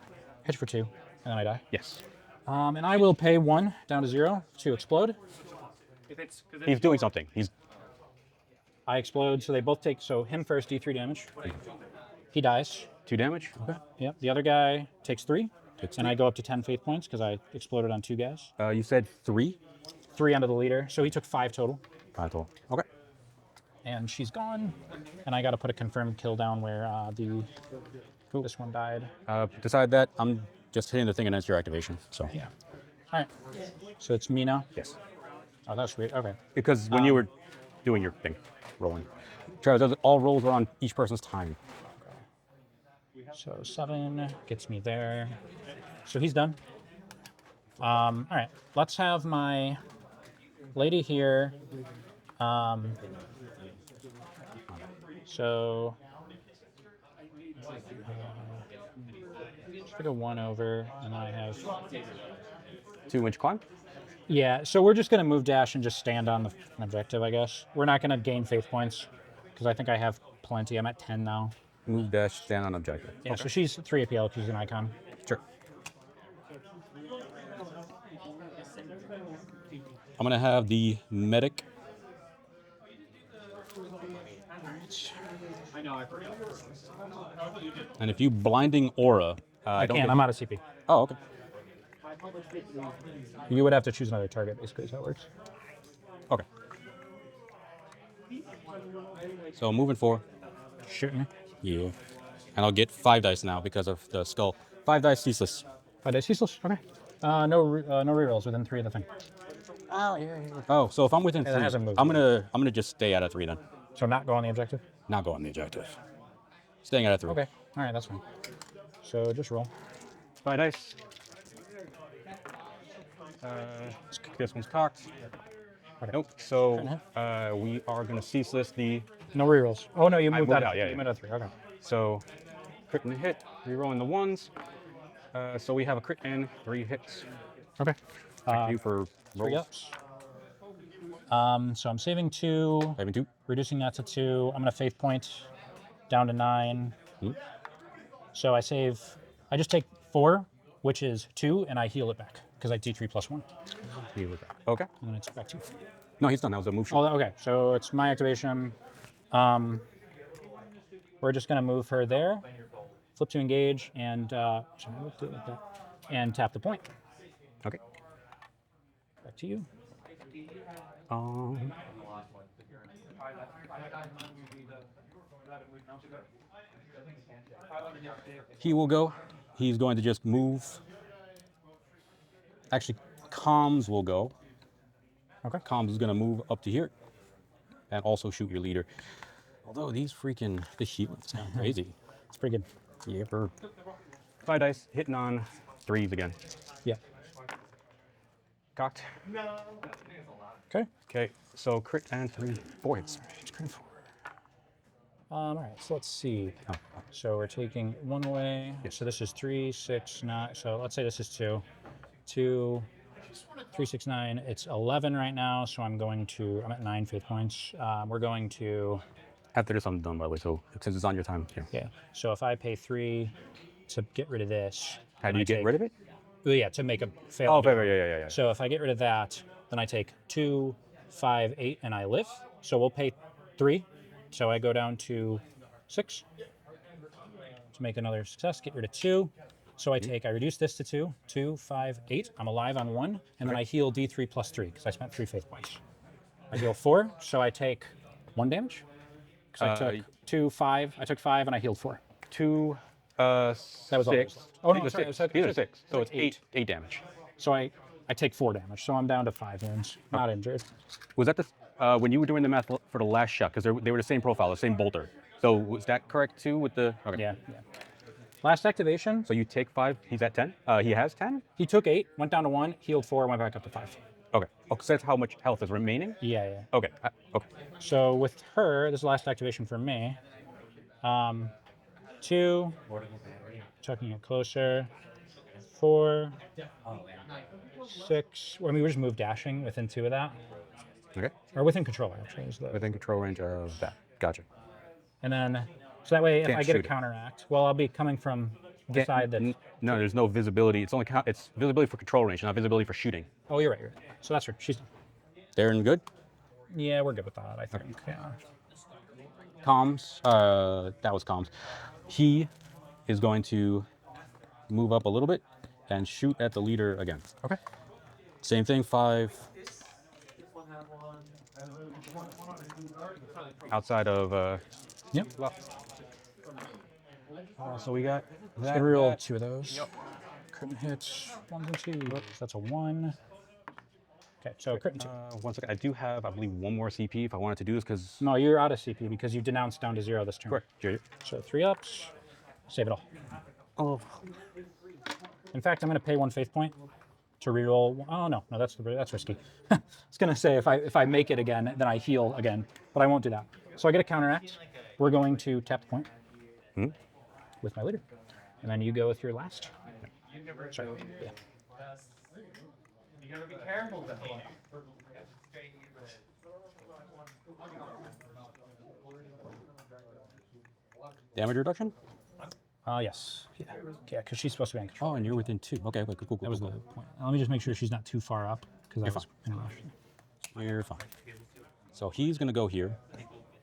Hit for 2, and then I die. Yes. And I will pay 1 down to 0 to explode. He's doing something. He's I explode, so they both take. So him first, D3 damage. He dies. 2 damage. Okay. Yep. The other guy takes 3, and I go up to 10 faith points because I exploded on 2 guys. You said 3. 3 onto the leader, so he took 5 total. 5 total. Okay. And she's gone. And I got to put a confirmed kill down where this one died. Decide that I'm just hitting the thing against your activation. So Yeah. All right. So it's me now. yes. Oh, that's weird. Okay. Because when you were doing your thing, rolling, Travis, all rolls are on each person's time. So 7 gets me there. So he's done. All right. Let's have my lady here. So just take a 1 over, and I have. 2-inch climb. Yeah. So we're just gonna move dash and just stand on the objective, I guess. We're not gonna gain faith points because I think I have plenty. I'm at 10 now. Move dash, stand on objective. Yeah. So she's 3 APL. She's an icon. Sure. I'm gonna have the medic. And if you blinding aura, I don't can't. get- I'm out of CP. Oh, okay. You would have to choose another target, basically, is how it works. Okay. So moving forward. Shoot me. Yeah. And I'll get 5 dice now because of the skull. 5 dice ceaseless. 5 days useless. Okay. No rerolls within 3 of the thing. Oh, so if I'm within that 3, hasn't moved I'm gonna just stay out of 3 then. So not go on the objective. Not go on the objective. Staying out of 3. Okay. All right, that's fine. So just roll. 5 dice. This one's cocked. Okay. Nope. So we are gonna ceaseless the. No rerolls. Oh no, you moved moved that out, yeah, You yeah. moved out 3. Okay. So crit and hit, rerolling the 1s. So we have a crit and 3 hits. Okay. Thank you for 3 rolls. ups. So I'm saving 2, Saving 2. reducing that to 2. I'm gonna faith point down to 9. So I just take 4, which is 2, and I heal it back because I D3 plus 1, Okay. and then it's back 2. No, he's done. That was a move shoot. Oh, okay. So it's my activation. We're just gonna move her there, flip to engage, and and tap the point. Okay. Back to you. He will go. He's going to just move. Actually, Comms will go. Okay. Comms is going to move up to here and also shoot your leader. Although these freaking the shields sound crazy. It's pretty good. Yeah, for 5 dice, hitting on 3s again. Yeah. Cocked. Okay. Okay, so crit and 4 hits. All right. So let's see. So we're taking 1 away. So this is 3, 6, 9. So let's say this is 2. 2, 3, 6, 9. It's 11 right now. So I'm at 9 faith points. We're going to. After this, I'm done, by the way, so since it's on your time. Yeah. So if I pay 3 to get rid of this. How do you get rid of it? Well, yeah, to make a fail. Oh, yeah. So if I get rid of that, then I take 2, 5, 8, and I live. So we'll pay 3. So I go down to 6 to make another success. Get rid of 2. So I reduce this to 2, 2, 5, 8. I'm alive on 1, and then I heal D3 plus 3 because I spent 3 faith points. I heal 4, so I take 1 damage. Because I took 2, 5. I took 5, and I healed 4. 2, That was all that was 6. left. Oh no, These sorry, are I 6. said- These I are said- 6. So it's 8 damage. So I take 4 damage. So I'm down to 5 wounds. Not injured. Was that the when you were doing the math for the last shot? Because they were the same profile, the same bolter. So was that correct too with the? Okay. Yeah. Last activation. So you take 5. He's at 10. He has 10. He took 8, went down to 1, healed 4, went back up to 5. Okay. Oh, so that's how much health is remaining. Yeah. Okay. Okay. So with her, this is the last activation for me. 2, chucking it closer. 4, 6. Well, I mean, we just move dashing within 2 of that, Okay. or within control actually. Is the, Within control range of that. Gotcha. and then so that way, if Can't I get a shoot it. counteract, well, I'll be coming from the side that. No, there's no visibility. It's only it's visibility for control range, not visibility for shooting. Oh, you're right. So that's her. She's. Darren, good. Yeah, we're good with that. I think. Yeah. Comms. That was comms. He is going to move up a little bit and shoot at the leader again. Okay. Same thing. 5. Outside of. Yep. So we got Just gonna roll 2 of those. Crit hits 1s and 2s. That's a 1. Okay, so crit and 2. 1 second. I do have, I believe, 1 more CP if I wanted to do this because. No, you're out of CP because you denounced down to 0 this turn. Correct. So 3 ups. Save it all. Oh. In fact, I'm going to pay 1 faith point to reroll. Oh no, that's risky. I was going to say if I make it again, then I heal again, but I won't do that. So I get a counteract. We're going to tap the point with my leader, and then you go with your last. Sorry. Yeah. You gotta be careful though. Damage reduction? Yes. Yeah, because she's supposed to be in control. Oh, and you're within 2. Okay, cool. That was the point. Let me just make sure she's not too far up because I was in a rush. You're fine. So he's going to go here.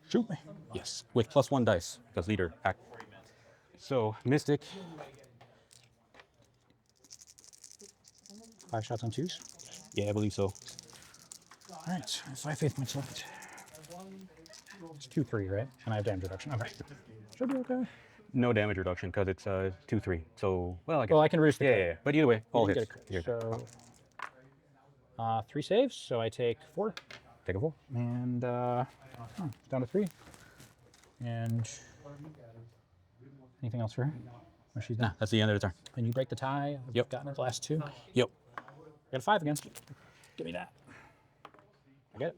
Shoot me. Yes, with +1 dice because leader act. So Mystic. 5 shots on 2s. Yeah, I believe so. All right, 5 faith points left. It's 2, 3, right? And I have damage reduction. Okay. Should be okay. No damage reduction because it's 2/3. So well, I guess. Well, I can reduce the Yeah. But either way, all You hits. get a crit. So 3 saves. So I take 4 Take a 4. and down to 3. And anything else for her? Or she's done. That's the end of the turn. And you break the tie. I've Yep. gotten it the last 2. Yep. Got a 5 against it. Give me that. I get it.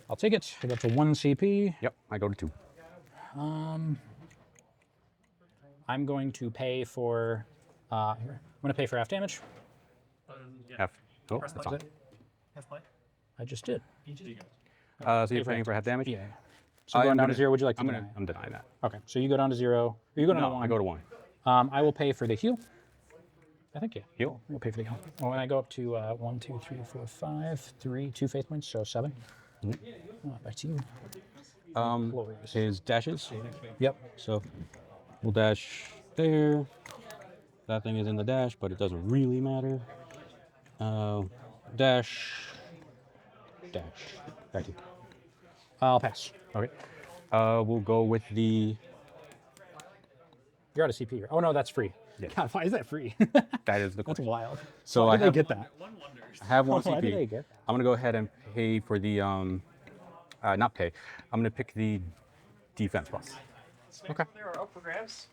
I'll take it. I got to 1 CP. Yep. I go to 2. I'm going to pay for. Here. I'm going to pay for half damage. Half. Oh, that's fine. I just did. So you're paying for half damage? Yeah. So going down to 0. Would you like to deny? I'm denying that. Okay. So you go down to 0. Or you go down to No, 1. I go to 1. I will pay for the heal. I think yeah. Heal. We'll pay for the heal. Oh, and I go up to 1, 2, 3, 4, 5, 3, 2 faith points, so 7. Back to you. Glorious. His dashes. Yep. So we'll dash there. That thing is in the dash, but it doesn't really matter. Dash. Back to you. I'll pass. Okay. We'll go with the. You're out of CP. Oh no, that's free. Yeah. God, why is that free? That is the That's question. wild. So Why I did have, they get that? I have 1 Why did CP. they get that? I'm gonna go ahead and pay for the not pay. I'm gonna pick the defense plus. Okay. There are up for grabs.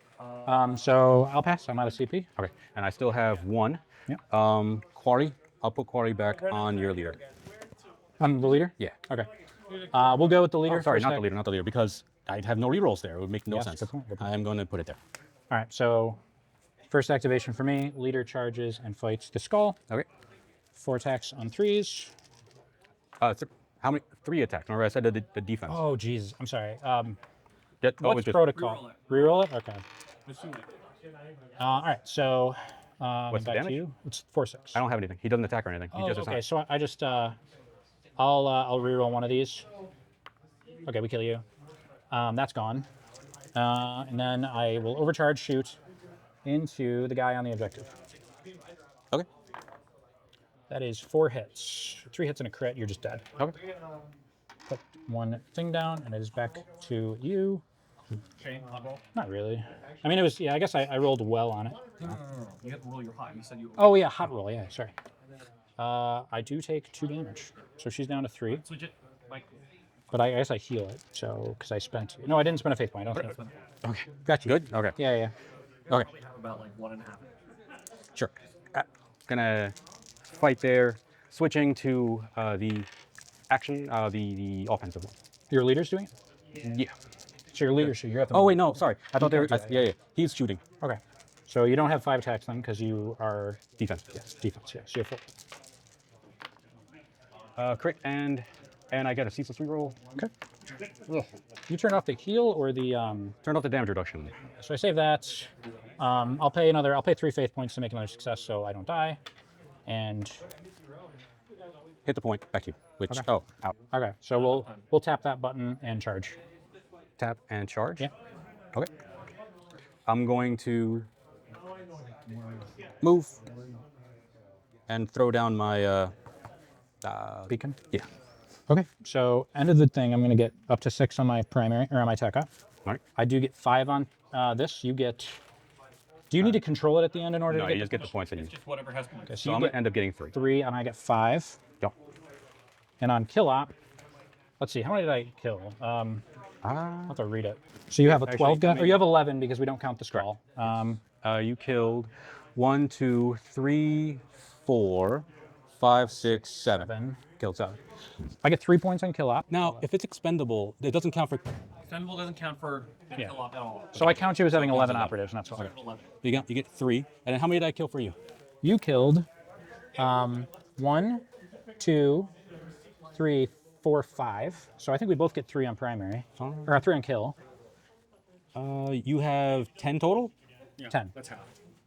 So I'll pass. I'm out of CP. Okay. And I still have 1. Yep. Quarry. I'll put Quarry back on your leader. I'm the leader. Yeah. Okay. We'll go with the leader. Oh, sorry, for a not the sec. leader, not the leader, because I'd have no rerolls there. It would make no Yeah, sense. good point, good point. I'm going to put it there. All right. So first activation for me: leader charges and fights the skull. Okay. 4 attacks on 3s. How many? 3 attacks. Remember I said the defense. Oh Jesus, I'm sorry. What's What's protocol? Reroll it. Okay. All right. So What's the back to damage? you. It's 4, 6. I don't have anything. He doesn't attack or anything. He Oh, just okay. attacks. So I just I'll reroll one of these. Okay, we kill you. That's gone. And then I will overcharge shoot into the guy on the objective. Okay. That is 4 hits. 3 hits and a crit, you're just dead. Okay. Put one thing down, and it is back to you. Shane, hot roll. Not really. I mean, it was, yeah, I guess I rolled well on it. No. You have to roll your hot. You said you. Oh, yeah, hot roll, yeah, sorry. I do take 2 damage. So she's down to 3. Switch it. Like, But I guess I heal it, so, because I spent... No, I didn't spend a faith point. I don't think. Okay. Gotcha. Good? Okay. Yeah, yeah. Okay. we have about like 1.5. Sure. Gonna fight there. Switching to the action, the offensive one. Your leader's doing it? Yeah. So your leader, so you're at the... Oh, wait, no, sorry. I thought they were... can't do that. yeah. He's shooting. Okay. So you don't have 5 attacks then, because you are... Defense. Yes. Defense, yeah. So you're full. Crit and I get a ceaseless reroll. Okay. You turn off the heal or the... Turn off the damage reduction. So I save that. I'll pay 3 faith points to make another success so I don't die. And... Hit the point. Back to you. Which... Okay. Oh, out. Okay, so we'll tap that button and charge. Tap and charge. Yeah. Okay. I'm going to move and throw down my Beacon? yeah. Okay, so end of the thing, I'm going to get up to 6 on my primary, or on my tech up. All right. I do get 5 on this. You get... Do you need to control it at the end in order No, to get... you just get the points that you. Just whatever has points. Okay, So you I'm get gonna end up getting 3. 3, and I get 5. Yep. And on kill op, let's see, how many did I kill? I'll Ah. have to read it. So you have a 12 gun, or you have 11 because we don't count the skull. You killed 1, 2, 3, 4, 5, 6, 7. 7. Killed 7. I get 3 points on kill op. Now, if it's expendable, it doesn't count for. Expendable doesn't count for Yeah. kill op at all. So I count you as having 11 operatives, and that's all. 11. You get 3. And then how many did I kill for you? You killed 1, 2, 3, 4, 5. So I think we both get 3 on primary, or 3 on kill. You have 10 total. 10. That's half.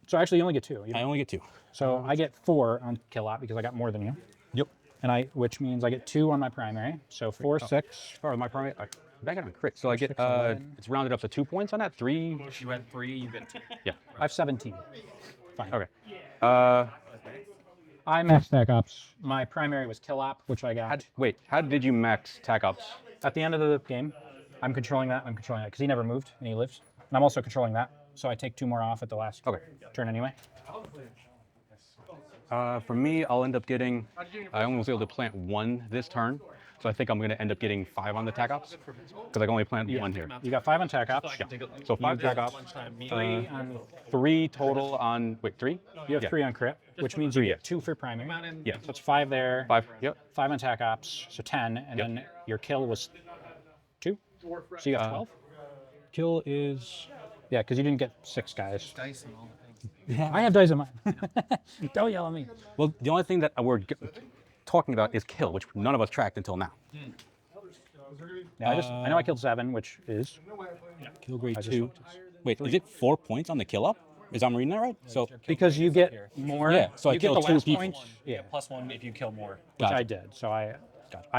So actually, you only get 2. I only get 2. So I get 4 on kill op because I got more than you, Yep. and which means I get 2 on my primary. So 4, 6. Or my primary. I back it on crit, so I get 11. it's rounded up to 2 points on that. 3. If you had 3, you get 2. Yeah. I have 17. Fine. Okay. I maxed stack ops. My primary was kill op, which I got Wait. How did you max tac ops? at the end of the game. I'm controlling that. because he never moved and he lives, and I'm also controlling that. So I take 2 more off at the last Okay. turn anyway. For me, I'll end up getting. I only was able to plant 1 this turn, so I think I'm going to end up getting 5 on the tac ops because I can only plant 1 here. You got 5 on tac ops. So 5 got tac ops. 3 on. 3 total on. Wait, 3? You have Yeah. 3 on crit, which means you yeah. get 2 for primary. Yeah. So it's 5 there. 5. Yep. 5 on tac ops, so 10, and Yep. then your kill was 2. So you got 12. Kill is. Yeah, because you didn't get 6 guys. Dice and all the things. I have dice in mine. Don't yell at me. Well, the only thing that we're talking about is kill, which none of us tracked until now. Yeah, I know I killed 7, which is Kill grade just 2. looked. Wait, is it 4 points on the kill up? Is I'm reading that right? So because you get more. Yeah, so I you get the killed 2 last people. points. Yeah, +1 if you kill more. which Gotcha. I did. So I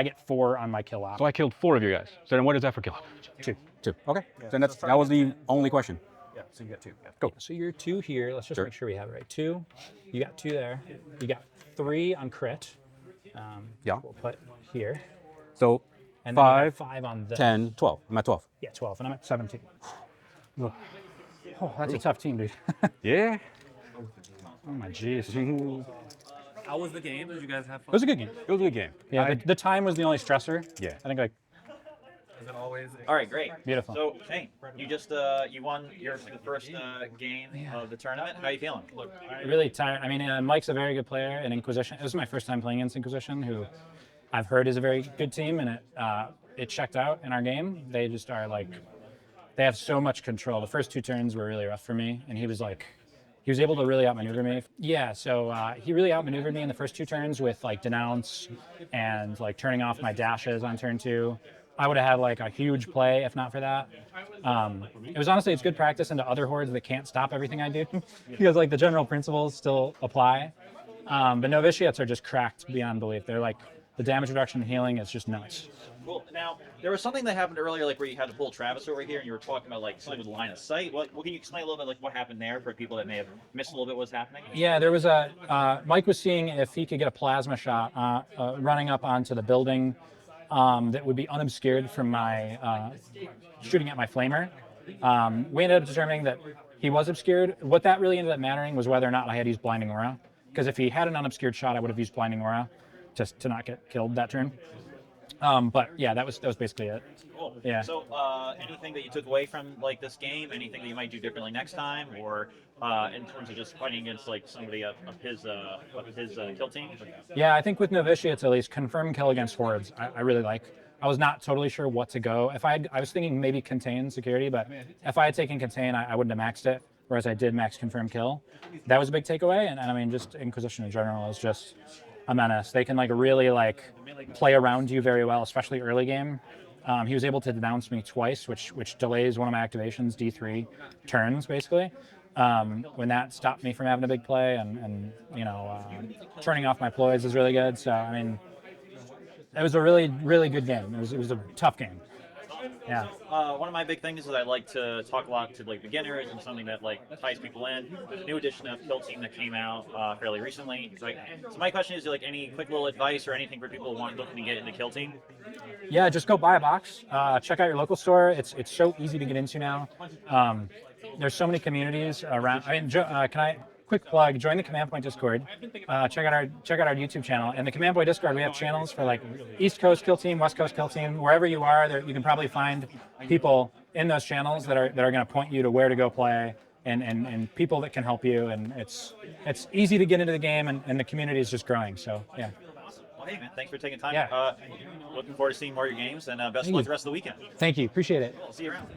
get 4 on my kill op. So I killed 4 of you guys. So then what is that for kill up? 2. 2. Okay. Then that was the only question. Yeah, so you get 2. Yeah. Go. So you're 2 here. Let's just Sure. make sure we have it right. 2. You got 2 there. You got 3 on crit. Yeah. We'll put here. So And then you got 5, 5 on this. 10, 12. I'm at 12. Yeah, 12, and I'm at 17. Oh, that's a tough team, dude. Yeah. Oh my jeez. How was the game? Did you guys have It fun? was a good game. It was a good game. Yeah, the time was the only stressor. Yeah. I think like Is it always? All right, great. Beautiful. So Shane, you just you won the first game of the tournament. How are you feeling? really tired. I mean, Mike's a very good player in Inquisition. This is my first time playing against Inquisition, who I've heard is a very good team, and it checked out in our game. They just are like, they have so much control. The first 2 turns were really rough for me, and he was able to really outmaneuver me. Yeah, so he really outmaneuvered me in the first 2 turns with like denounce and like turning off my dashes on turn 2. I would have had like a huge play if not for that. It was honestly, it's good practice into other hordes that can't stop everything I do because like the general principles still apply. But Novitiates are just cracked beyond belief. They're like the damage reduction and healing is just nuts. Cool. Now, there was something that happened earlier, like where you had to pull Travis over here, and you were talking about like something with line of sight. What can you explain a little bit, like what happened there for people that may have missed a little bit what's happening? Yeah, there was Mike was seeing if he could get a plasma shot running up onto the building that would be unobscured from my shooting at my flamer. We ended up determining that he was obscured. What that really ended up mattering was whether or not I had used blinding aura. Because if he had an unobscured shot, I would have used blinding aura just to not get killed that turn. But yeah, that was basically it. Cool. Yeah. So, anything that you took away from like this game? Anything that you might do differently next time, or in terms of just fighting against like somebody of his kill team? Yeah, I think with Novitiates at least, confirm kill against hordes, I really like. I was not totally sure what to go. I was thinking maybe contain security, but if I had taken contain, I wouldn't have maxed it. Whereas I did max confirm kill. That was a big takeaway, and I mean, just Inquisition in general is just a menace. They can like really like play around you very well, especially early game. He was able to denounce me twice, which delays one of my activations, D3 turns basically. When that stopped me from having a big play, and turning off my ploys is really good. So I mean, it was a really, really good game. It was a tough game. Yeah. One of my big things is I like to talk a lot to like beginners and something that like ties people in. There's a new edition of Kill Team that came out fairly recently. So my question is, like, any quick little advice or anything for people looking to get into Kill Team? Yeah, just go buy a box. Check out your local store. It's so easy to get into now. There's so many communities around. I mean, can I quick plug? Join the Command Point Discord. Check out our YouTube channel. And the Command Point Discord, we have channels for like East Coast Kill Team, West Coast Kill Team, wherever you are. There, you can probably find people in those channels that are going to point you to where to go play, and people that can help you. And it's easy to get into the game, and the community is just growing. So yeah. Well, hey man, thanks for taking time. Yeah. Looking forward to seeing more of your games, and best of luck the rest of the weekend. Thank you. Appreciate it. See you around.